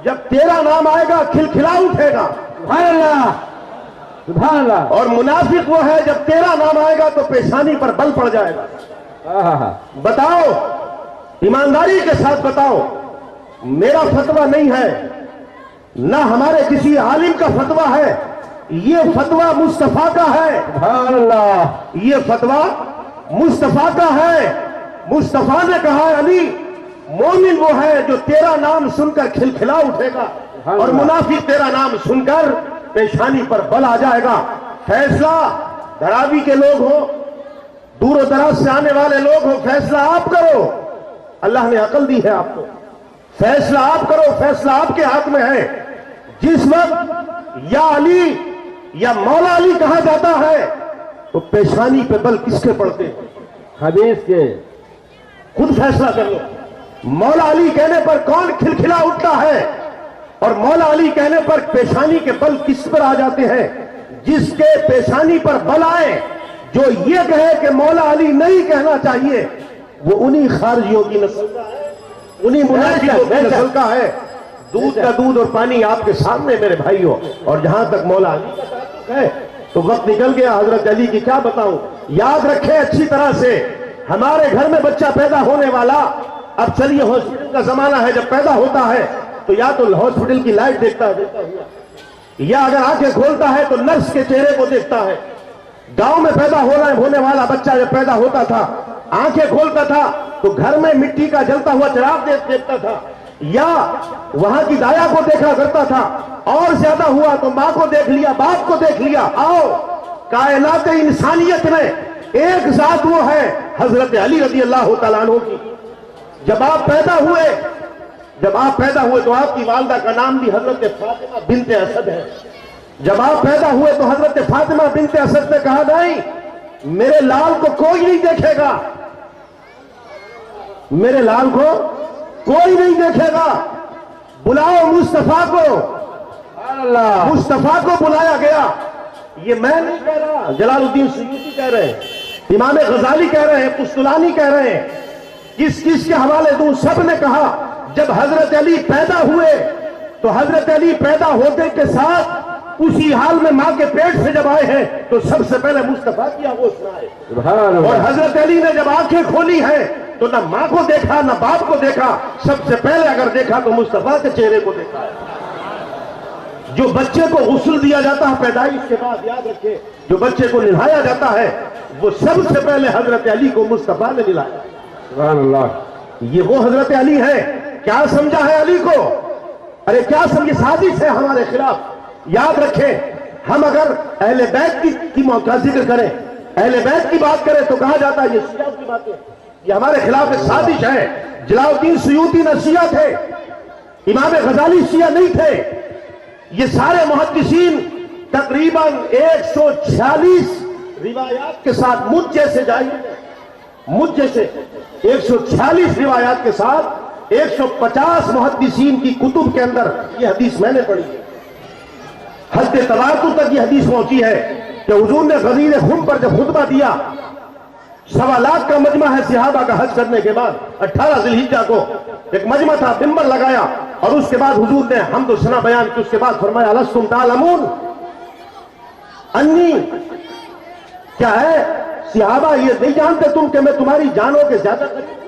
جب تیرا نام آئے گا کھلکھلا اٹھے گا. اللہ سبحان اللہ. اور منافق وہ ہے جب تیرا نام آئے گا تو پیشانی پر بل پڑ جائے گا. بتاؤ ایمانداری کے ساتھ بتاؤ, میرا فتویٰ نہیں ہے نہ ہمارے کسی عالم کا فتویٰ ہے, یہ فتویٰ مصطفیٰ کا ہے. سبحان اللہ. یہ فتویٰ مصطفیٰ کا ہے. مصطفیٰ نے کہا علی مومن وہ ہے جو تیرا نام سن کر کھلکھلا اٹھے گا, اور منافق تیرا نام سن کر پیشانی پر بل آ جائے گا. فیصلہ دھراوی کے لوگ ہو, دور و دراز سے آنے والے لوگ ہو, فیصلہ آپ کرو. اللہ نے عقل دی ہے آپ کو, فیصلہ آپ کرو, فیصلہ آپ کے ہاتھ میں ہے. جس وقت یا علی یا مولا علی کہا جاتا ہے تو پیشانی پہ بل کس کے پڑتے ہیں؟ حدیث کے. خود فیصلہ کر لو. مولا علی کہنے پر کون کھلکھلا اٹھتا ہے, اور مولا علی کہنے پر پیشانی کے بل کس پر آ جاتے ہیں؟ جس کے پیشانی پر بل آئے, جو یہ کہے کہ مولا علی نہیں کہنا چاہیے, وہ انہی خارجیوں کی نسل کا ہے, انہی منافقوں کی نسل کا ہے. دودھ کا دودھ اور پانی آپ کے سامنے میرے بھائیوں. اور جہاں تک مولا علی کا تعلق ہے تو وقت نکل گیا, حضرت علی کی کیا بتاؤں. یاد رکھیں اچھی طرح سے, ہمارے گھر میں بچہ پیدا ہونے والا, اب چلیے ہاسپٹل کا زمانہ ہے, جب پیدا ہوتا ہے تو یا تو ہاسپٹل کی لائٹ دیکھتا ہے, یا اگر آنکھیں کھولتا ہے تو نرس کے چہرے کو دیکھتا ہے. گاؤں میں پیدا ہونے والا بچہ جب پیدا ہوتا تھا, آنکھیں کھولتا تھا تو گھر میں مٹی کا جلتا ہوا چراغ دیکھتا تھا, یا وہاں کی دایا کو دیکھا کرتا تھا, اور زیادہ ہوا تو ماں کو دیکھ لیا, باپ کو دیکھ لیا. آؤ کائنات انسانیت میں ایک ذات وہ ہے حضرت علی رضی اللہ تعالیٰ عنہ کی. جب آپ پیدا ہوئے تو آپ کی والدہ کا نام بھی حضرت فاطمہ بنت اسد ہے. جب آپ پیدا ہوئے تو حضرت فاطمہ بنت اسد نے کہا نہیں, میرے لال کو کوئی نہیں دیکھے گا, میرے لال کو کوئی نہیں دیکھے گا, بلاؤ مصطفیٰ کو. مصطفیٰ کو بلایا گیا. یہ میں نہیں کہہ رہا, جلال الدین سیوطی کہہ رہے ہیں, امام غزالی کہہ رہے ہیں, قسطلانی کہہ رہے ہیں. کس کے حوالے دوں؟ سب نے کہا جب حضرت علی پیدا ہوئے تو حضرت علی پیدا ہوتے کے ساتھ اسی حال میں ماں کے پیٹ سے جب آئے ہیں تو سب سے پہلے مصطفیٰ کی آواز سنائے. اور حضرت علی نے جب آنکھیں کھولی ہیں تو نہ ماں کو دیکھا نہ باپ کو دیکھا, سب سے پہلے اگر دیکھا تو مصطفیٰ کے چہرے کو دیکھا. جو بچے کو غسل دیا جاتا ہے پیدائش کے بعد, یاد رکھے, جو بچے کو نہلایا جاتا ہے وہ سب سے پہلے حضرت علی کو مصطفیٰ نے نہلایا. سبحان اللہ. یہ وہ حضرت علی ہے. کیا سمجھا ہے علی کو؟ ارے کیا سمجھے, سازش ہے ہمارے خلاف. یاد رکھیں, ہم اگر اہل بیت کی کا ذکر کریں, اہل بیت کی بات کریں تو کہا جاتا ہے یہ شیعہ کی باتیں, یہ ہمارے خلاف ایک سازش ہے. جلال الدین سیوطی نہ شیعہ تھے, امام غزالی شیعہ نہیں تھے. یہ سارے محدثین تقریباً 146 روایات کے ساتھ مجھ جیسے 146 روایات کے ساتھ 150 محدثین کی کتب کے اندر یہ حدیث میں نے پڑھی ہے. حد تواتر تک یہ حدیث پہنچی ہے کہ حضور نے غدیر خم پر جب خطبہ دیا, 1.25 لاکھ کا مجمع ہے صحابہ کا حج کرنے کے بعد, 18 ذی الحجہ کو ایک مجمع تھا, منبر لگایا, اور اس کے بعد حضور نے حمد و ثنا بیان کی. اس کے بعد فرمایا الستم تعلمون انی, کیا ہے صحابہ یہ نہیں جانتے تم کہ میں تمہاری جانوں کے زیادہ قریب ہوں؟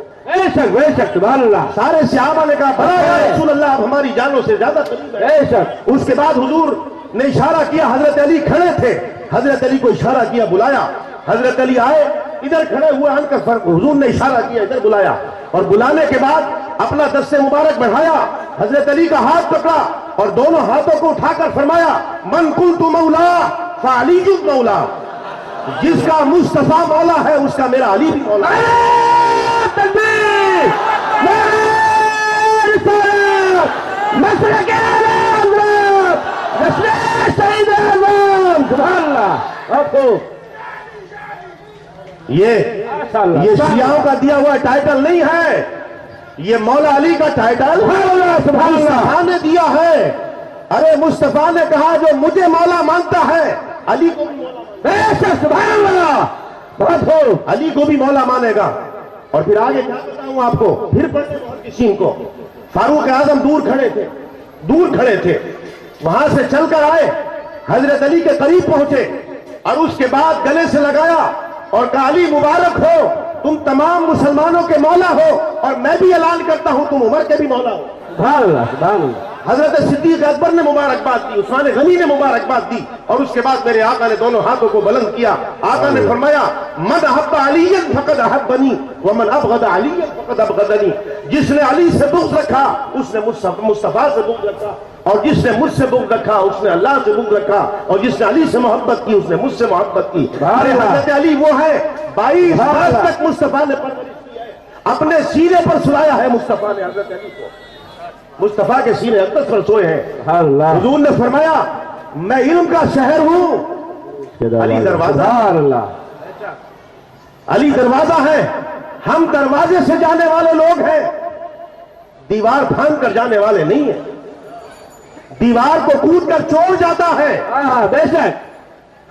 بے شک سبحان اللہ. سارے صحابہ نے کہا بھلا یا رسول اللہ آپ ہماری جانوں سے زیادہ قریب ہیں. بے شک. اس کے بعد حضور نے اشارہ کیا, حضرت علی کھڑے تھے, حضرت علی کو اشارہ کیا, بلایا. حضرت علی آئے, ادھر کھڑے ہوئے آن کر حضور نے اشارہ کیا, ادھر بلایا, اور بلانے کے بعد اپنا دست مبارک بڑھایا, حضرت علی کا ہاتھ پکڑا اور دونوں ہاتھوں کو اٹھا کر فرمایا من کنت مولا فعلی مولا, جس کا مصطفیٰ مولا ہے اس کا میرا علی بھی مولا ہے. تکبیر, یہ شیعوں کا دیا ہوا ٹائٹل نہیں ہے, یہ مولا علی کا ٹائٹل مصطفیٰ نے دیا ہے. ارے مصطفیٰ نے کہا جو مجھے مولا مانتا ہے علی کو بھی مولا, سبحان اللہ, بہت ہو, علی کو بھی مولا مانے گا. اور پھر آگے کیا بتاؤں آپ کو, پھر پڑھنے محدثین کو. فاروق اعظم دور کھڑے تھے, وہاں سے چل کر آئے حضرت علی کے قریب پہنچے اور اس کے بعد گلے سے لگایا اور کہا علی مبارک ہو، تم تمام مسلمانوں کے مولا ہو، اور میں بھی اعلان کرتا ہوں تم عمر کے بھی مولا ہو۔ سبحان اللہ سبحان اللہ۔ حضرت صدیق اکبر نے مبارکباد دی، عثمان غنی نے مبارکباد دی، اور اس کے بعد میرے آقا نے دونوں ہاتھوں کو بلند کیا۔ آقا نے فرمایا من احب علی فقد احبنی ومن ابغض علی فقد ابغضنی، جس نے علی سے بغض رکھا اس نے مصطفیٰ سے بغض رکھا، اور جس نے مجھ سے بغض رکھا اس نے اللہ سے بغض رکھا، اور جس نے علی سے محبت کی اس نے مجھ سے محبت کی۔ حضرت علی وہ ہے 22 برس تک مصطفیٰ نے پرورش کی ہے، اپنے سینے پر سلایا ہے مصطفیٰ نے حضرت علی کو، مصطفیٰ کے سینے اقدس پر سوئے ہیں۔ حضور نے فرمایا میں علم کا شہر ہوں، علی دروازہ، علی دروازہ ہے، ہم دروازے سے جانے والے لوگ ہیں، دیوار پھاند کر جانے والے نہیں ہیں، دیوار کو کود کر چور جاتا ہے۔ بے شک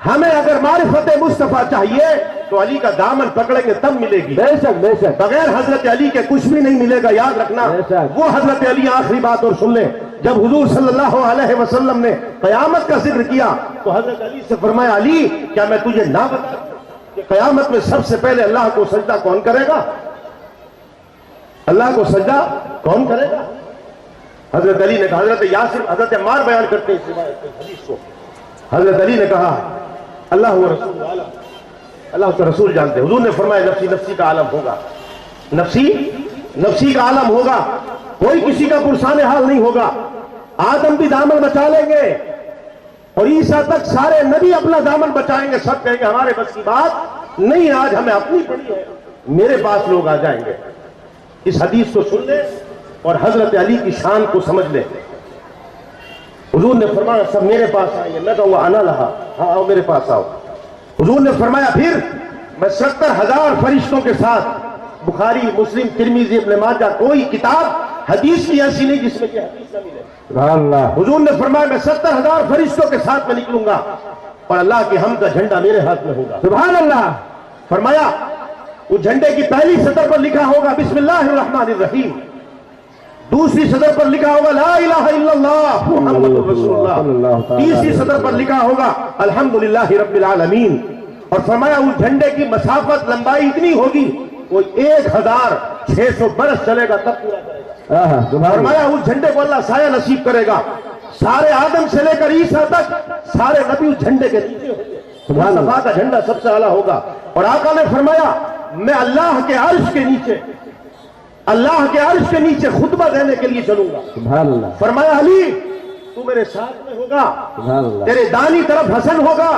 ہمیں اگر معرفت مصطفیٰ چاہیے تو علی کا دامن پکڑیں گے تب ملے گی، بے شک بے شک، بغیر حضرت علی کے کچھ بھی نہیں ملے گا، یاد رکھنا۔ وہ حضرت علی، آخری بات اور سن لیں، جب حضور صلی اللہ علیہ وسلم نے قیامت کا ذکر کیا تو حضرت علی سے فرمایا علی کیا میں تجھے نہ بتا کہ قیامت میں سب سے پہلے اللہ کو سجدہ کون کرے گا؟ اللہ کو سجدہ کون کرے گا؟ حضرت علی نے کہا، حضرت یاسر، حضرت عمار بیان کرتے ہیں اس روایت حدیث کو، حضرت علی نے کہا اللہ و رسول عالم، اللہ کا رسول جانتے ہیں۔ حضور نے فرمایا نفسی نفسی کا عالم ہوگا، نفسی نفسی کا عالم ہوگا، کوئی کسی کا پرسان حال نہیں ہوگا، آدم بھی دامن بچا لیں گے اور عیسیٰ تک سارے نبی اپنا دامن بچائیں گے، سب کہیں گے ہمارے بس کی بات نہیں، آج ہمیں اپنی پڑی ہے، میرے پاس لوگ آ جائیں گے۔ اس حدیث کو سن لیں اور حضرت علی کی شان کو سمجھ لیں۔ حضور نے فرمایا سب میرے پاس آئیں گے، میں کہوں آنا رہا، ہاں آؤ میرے پاس آؤ۔ حضور نے فرمایا پھر میں 70,000 فرشتوں کے ساتھ، بخاری مسلم ترمذی ابن ماجہ کوئی کتاب حدیث کی ایسی نہیں جس میں یہ حدیث نہ ملے۔ حضور نے فرمایا میں 70,000 فرشتوں کے ساتھ میں نکلوں گا اور اللہ کے حمد کا جھنڈا میرے ہاتھ میں ہوگا، سبحان اللہ۔ فرمایا اس جھنڈے کی پہلی سطر پر لکھا ہوگا بسم اللہ الرحمن الرحیم، دوسری سطر پر لکھا ہوگا لا الہ الا اللہ محمد رسول اللہ، تیسری سطر پر لکھا ہوگا الحمدللہ رب العالمین، اور فرمایا اس جھنڈے کی مسافت لمبائی اتنی ہوگی وہ 1600 برس چلے گا تب پورا کرے گا۔ فرمایا اس جھنڈے کو اللہ سایہ نصیب کرے گا، سارے آدم سے لے کر عیسیٰ تک سارے نبی اس جھنڈے کے نیچے ہوں گے، مصطفیٰ کا جھنڈا سب سے اعلیٰ ہوگا۔ اور آقا نے فرمایا میں اللہ کے عرش کے نیچے، اللہ کے عرش کے نیچے خطبہ دینے کے لیے چلوں گا، سبحان اللہ۔ فرمایا علی تو میرے ساتھ میں ہوگا، سبحان اللہ، تیرے دانی طرف حسن ہوگا،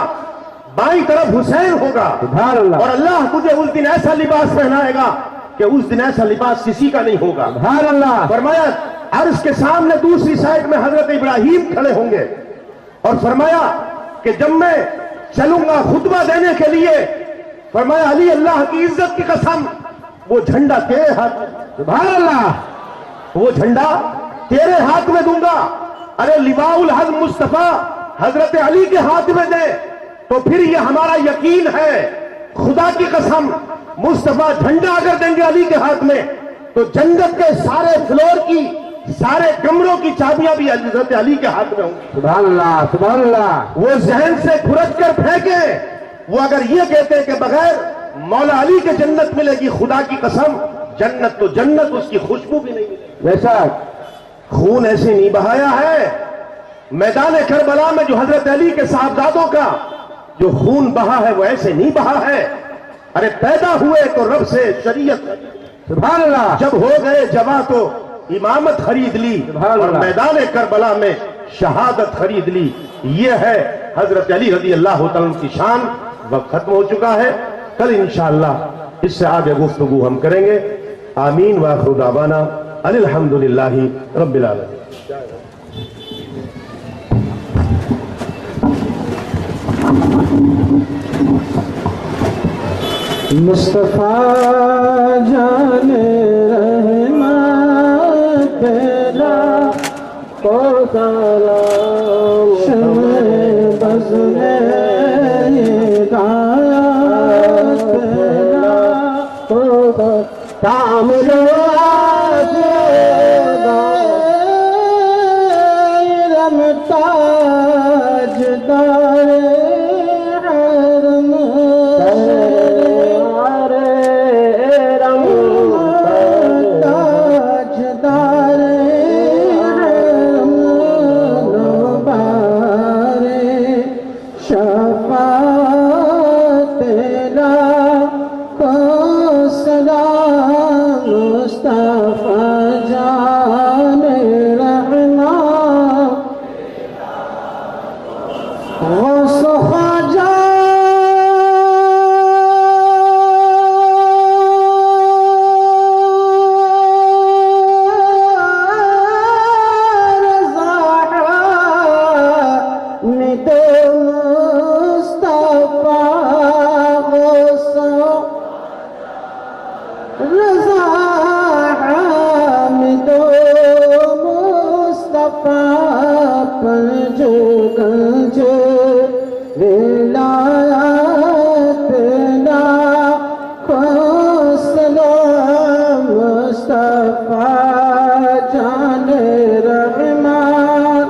بائیں طرف حسین ہوگا، سبحان اللہ، اور اللہ تجھے اس دن ایسا لباس پہنائے گا کہ اس دن ایسا لباس کسی کا نہیں ہوگا، سبحان اللہ۔ فرمایا عرش کے سامنے دوسری سائڈ میں حضرت ابراہیم کھڑے ہوں گے، اور فرمایا کہ جب میں چلوں گا خطبہ دینے کے لیے، فرمایا علی اللہ کی عزت کی قسم وہ جھنڈا تیرے ہاتھ میں، سبحان اللہ، وہ جھنڈا تیرے ہاتھ میں دوں گا۔ ارے لواء الحزم مصطفیٰ حضرت علی کے ہاتھ میں دے تو پھر یہ ہمارا یقین ہے، خدا کی قسم مصطفیٰ جھنڈا اگر دیں گے علی کے ہاتھ میں تو جنت کے سارے فلور کی، سارے کمروں کی چابیاں بھی حضرت علی کے ہاتھ میں ہوں گی، سبحان اللہ سبحان اللہ۔ وہ ذہن سے کھرچ کر پھینکیں، وہ اگر یہ کہتے ہیں کہ بغیر مولا علی کے جنت ملے گی، خدا کی قسم جنت تو جنت، اس کی خوشبو بھی نہیں ملے گی۔ ویسا خون ایسے نہیں بہایا ہے میدان کربلا میں، جو حضرت علی کے صاحبزادوں کا جو خون بہا ہے وہ ایسے نہیں بہا ہے۔ ارے پیدا ہوئے تو رب سے شریعت، سبحان اللہ، جب ہو گئے جوان تو امامت خرید لی، اور میدان کربلا میں شہادت خرید لی۔ یہ ہے حضرت علی رضی اللہ تعالیٰ کی شان۔ وقت ختم ہو چکا ہے، کل انشاءاللہ اس سے آگے گفتگو ہم کریں گے۔ آمین وآخر دعوانا ان الحمدللہ رب العالمین۔ مصطفیٰ جان رحمت بلا کو سلام، شمع بزم ہدایت بلا کو تعمل رم تاجدار پنج گنج ولایت لاکھوں سلام مصطفیٰ جان رحمان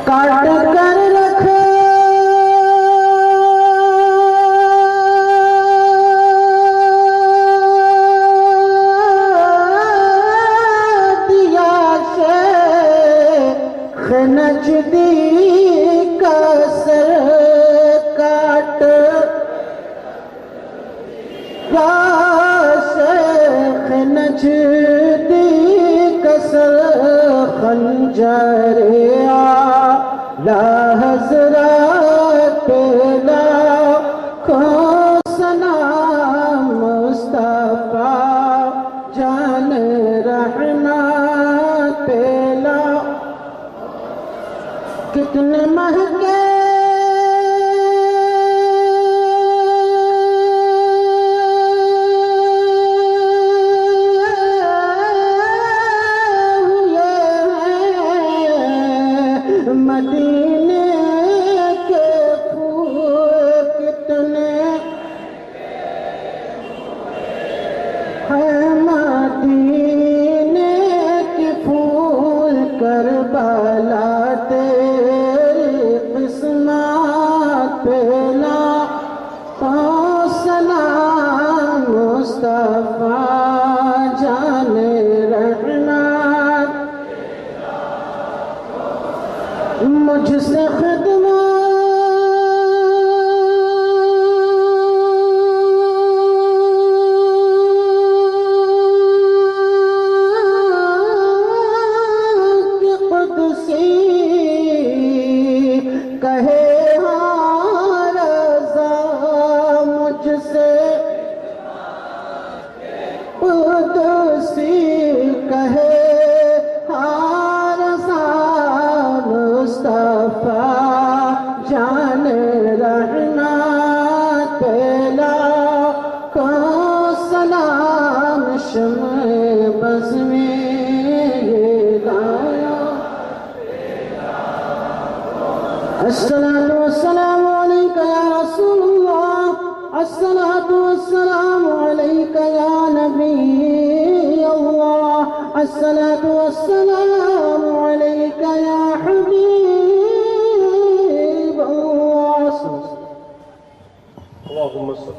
کاٹ کر رکھ دیا شیخ نجدی کا سر کاٹ یا شیخ نجدی کا سر خنجر حضرت لاکھوں سلام مصطفیٰ جان رحمت پہلا کتنے مہنگے مدینے کے پھول کتنے ہیں مدینے کے پھول کربلا تیری قسمت پہلا سلام مصطفیٰ جان رحمت مجھ سے خدمت کہ قدسی کہے ہاں رضا مجھ سے قدسی کہے ہاں رضا مصطفیٰ جان رحمت پہلا کو سلام شمع بز میں یہ لایا الصلاة والسلام علیک یا رسول اللہ الصلاة والسلام علیک یا نبی اللہ الصلاة والسلام علیک یا حبیب اللہ اللهم صل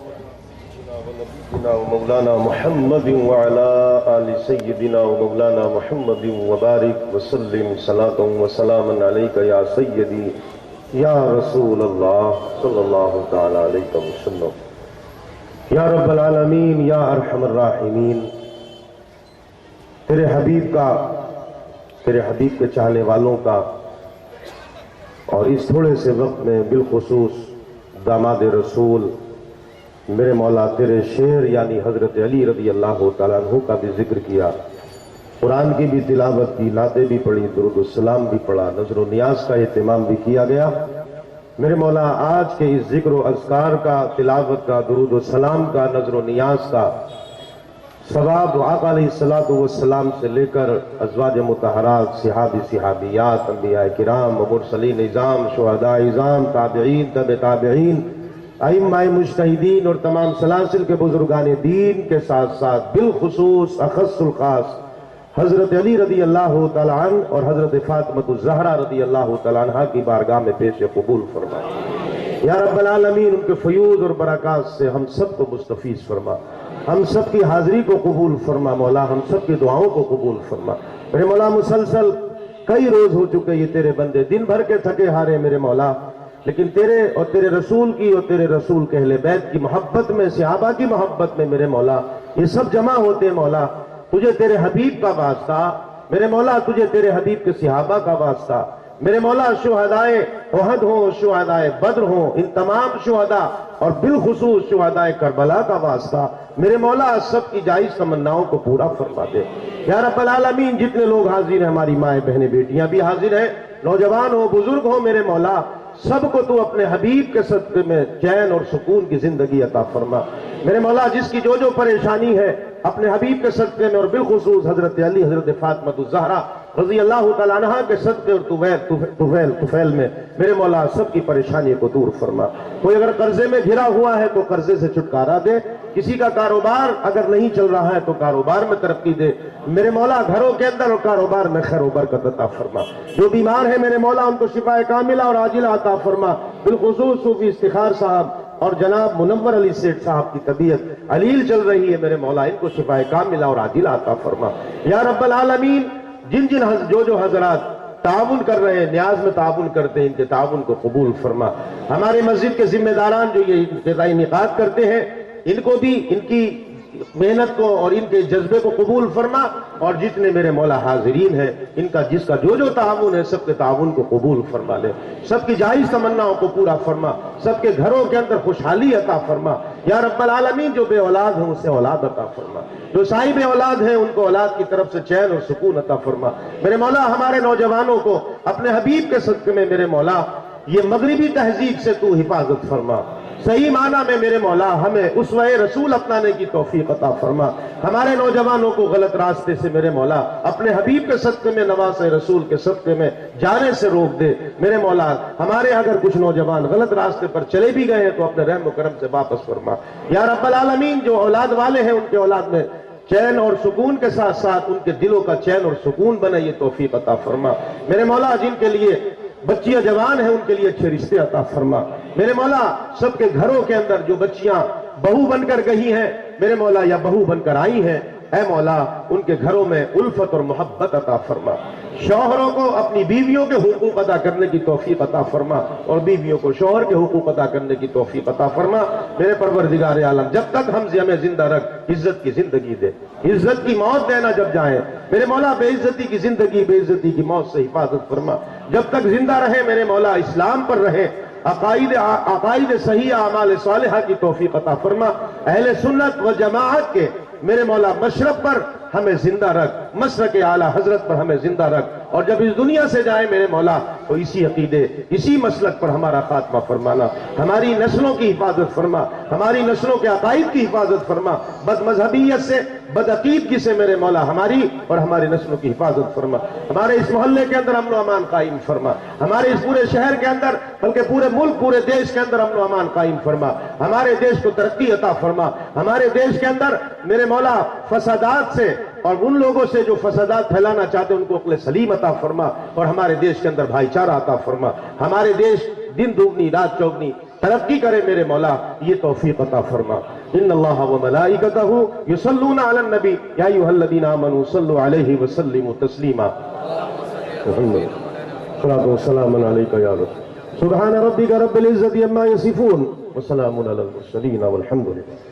على نبينا ومولانا محمد وعلى آل سيدنا ومولانا محمد وبارك وسلم صلاة وسلاما عليك يا سيدي يا رسول الله صلى الله تعالى عليك وسلم یا رب العالمین یا ارحم الراحمین تیرے حبیب کے چاہنے والوں کا اور اس تھوڑے سے وقت میں بالخصوص داماد رسول میرے مولا تیرے شیر یعنی حضرت علی رضی اللہ تعالیٰ عنہ کا بھی ذکر کیا، قرآن کی بھی تلاوت کی، نعتیں بھی پڑھی، درود السلام بھی پڑھا، نظر و نیاز کا اہتمام بھی کیا گیا۔ میرے مولا آج کے اس ذکر و اذکار کا، تلاوت کا، درود و سلام کا، نظر و نیاز کا ثواب آقا علیہ السلام سے لے کر ازواج مطہرات، صحابی صحابیات، انبیاء کرام، مرسلین اعظام، شہداء اعظام، تابعین، تبع تابعین، ائمہ مجتہدین اور تمام سلاسل کے بزرگان دین کے ساتھ ساتھ بالخصوص اخص الخاص حضرت علی رضی اللہ تعالیٰ عنہ اور حضرت فاطمہ الزہرا رضی اللہ تعالیٰ عنہ کی بارگاہ میں پیش قبول فرما۔ یا رب العالمین ان کے فیوض اور برکات سے ہم سب کو مستفیض فرما، ہم سب کی حاضری کو قبول فرما مولا، ہم سب کی دعاؤں کو قبول فرما۔ میرے مولا مسلسل کئی روز ہو چکے یہ تیرے بندے دن بھر کے تھکے ہارے میرے مولا، لیکن تیرے اور تیرے رسول کی اور تیرے رسول کے اہل بیت کی محبت میں، صحابہ کی محبت میں میرے مولا یہ سب جمع ہوتے مولا، تجھے تیرے حبیب کا واسطہ میرے مولا، تجھے تیرے حبیب کے صحابہ کا واسطہ میرے مولا، شہدائے احد ہوں، شہدائے بدر ہوں، ان تمام شہداء اور بالخصوص شہدائے کربلا کا واسطہ میرے مولا سب کی جائز تمناؤں کو پورا فرما دے۔ یا رب العالمین جتنے لوگ حاضر ہیں، ہماری مائیں بہنیں بیٹیاں بھی حاضر ہیں، نوجوان ہو بزرگ ہو میرے مولا، سب کو تو اپنے حبیب کے صدقے میں چین اور سکون کی زندگی عطا فرما۔ میرے مولا جس کی جو پریشانی ہے اپنے حبیب کے صدقے میں اور بالخصوص حضرت علی، حضرت فاطمہ الزہرا رضی اللہ تعالیٰ عنہ کے صدقے اور طفیل میں میرے مولا سب کی پریشانی کو دور فرما۔ کوئی اگر قرضے میں گھرا ہوا ہے تو قرضے سے چھٹکارا دے، کسی کا کاروبار اگر نہیں چل رہا ہے تو کاروبار میں ترقی دے، میرے مولا گھروں کے اندر اور کاروبار میں خیر و برکت عطا فرما۔ جو بیمار ہیں میرے مولا ان کو شفا کاملہ اور عاجلہ عطا فرما۔ بالخصوص صوفی استخار صاحب اور جناب منور علی سیٹھ صاحب کی طبیعت علیل چل رہی ہے، میرے مولا ان کو شفا کاملہ اور عاجلہ عطا فرما۔ یا رب العالمین، جو حضرات تعاون کر رہے ہیں، نیاز میں تعاون کرتے ہیں، ان کے تعاون کو قبول فرما۔ ہمارے مسجد کے ذمہ داران جو یہ ابتدائی انعقاد کرتے ہیں، ان کو بھی ان کی محنت کو اور ان کے جذبے کو قبول فرما، اور جتنے میرے مولا حاضرین ہیں ان کا جس کا جو تعاون ہے سب کے تعاون کو قبول فرما لے، سب کی جائز تمناؤں کو پورا فرما، سب کے گھروں کے اندر خوشحالی عطا فرما۔ یا رب العالمین، جو بے اولاد ہیں اسے اولاد عطا فرما، جو صاحب اولاد ہیں ان کو اولاد کی طرف سے چین اور سکون عطا فرما۔ میرے مولا ہمارے نوجوانوں کو اپنے حبیب کے صدقے میں میرے مولا یہ مغربی تہذیب سے تو حفاظت فرما، صحیح معنی میں میرے مولا ہمیں اسوہ رسول اپنانے کی توفیق عطا فرما۔ ہمارے نوجوانوں کو غلط راستے سے میرے مولا اپنے حبیب کے صدقے میں، نواز رسول کے صدقے میں جانے سے روک دے۔ میرے مولا ہمارے اگر کچھ نوجوان غلط راستے پر چلے بھی گئے ہیں تو اپنے رحم و کرم سے واپس فرما۔ یا رب العالمین، جو اولاد والے ہیں ان کے اولاد میں چین اور سکون کے ساتھ ساتھ ان کے دلوں کا چین اور سکون بنے، یہ توفیق عطا فرما۔ میرے مولا جن کے لیے بچیاں جوان ہیں ان کے لیے اچھے رشتے عطا فرما۔ میرے مولا سب کے گھروں کے اندر جو بچیاں بہو بن کر گئی ہیں میرے مولا یا بہو بن کر آئی ہیں، اے مولا ان کے گھروں میں الفت اور محبت عطا فرما۔ شوہروں کو اپنی بیویوں کے حقوق ادا کرنے کی توفیق عطا فرما، اور بیویوں کو شوہر کے حقوق ادا کرنے کی توفیق عطا فرما۔ میرے پروردگار عالم، جب تک ہمیں زندہ رکھ، عزت کی زندگی دے، عزت کی موت دینا جب جائیں میرے مولا، بے عزتی کی زندگی، بے عزتی کی موت سے حفاظت فرما۔ جب تک زندہ رہے میرے مولا اسلام پر رہے، عقائد صحیح، اعمال صالحہ کی توفیق عطا فرما۔ اہل سنت و جماعت کے میرے مولا مشرب پر ہمیں زندہ رکھ، مشرق اعلیٰ حضرت پر ہمیں زندہ رکھ، اور جب اس دنیا سے جائیں میرے مولا تو اسی عقیدے، اسی مسلک پر ہمارا خاتمہ فرمانا۔ ہماری نسلوں کی حفاظت فرما، ہماری نسلوں کے عقائد کی حفاظت فرما، بد مذہبیت سے، بد عقیدگی سے میرے مولا ہماری اور ہماری نسلوں کی حفاظت فرما۔ ہمارے اس محلے کے اندر امن و امان قائم فرما، ہمارے اس پورے شہر کے اندر بلکہ پورے ملک، پورے دیش کے اندر امن و امان قائم فرما، ہمارے دیش کو ترقی عطا فرما۔ ہمارے دیش کے اندر میرے مولا فسادات سے اور ان لوگوں سے جو فسادات پھیلانا چاہتے ہیں ان کو عقل سلیم عطا فرما، اور ہمارے دیش کے اندر بھائی چارہ عطا فرما۔ ہمارے دیش دن دگنی رات چوگنی ترقی کرے میرے مولا، یہ توفیق عطا فرما۔ ان اللہ و ملائکتہ یصلون علی النبی یا ایھا الذین آمنوا صلوا علیہ وسلموا تسلیما۔ صلاۃ و سلام علیک یا رسول۔ سبحان ربک رب العزۃ عما یصفون وسلام علی المرسلین والحمد للہ۔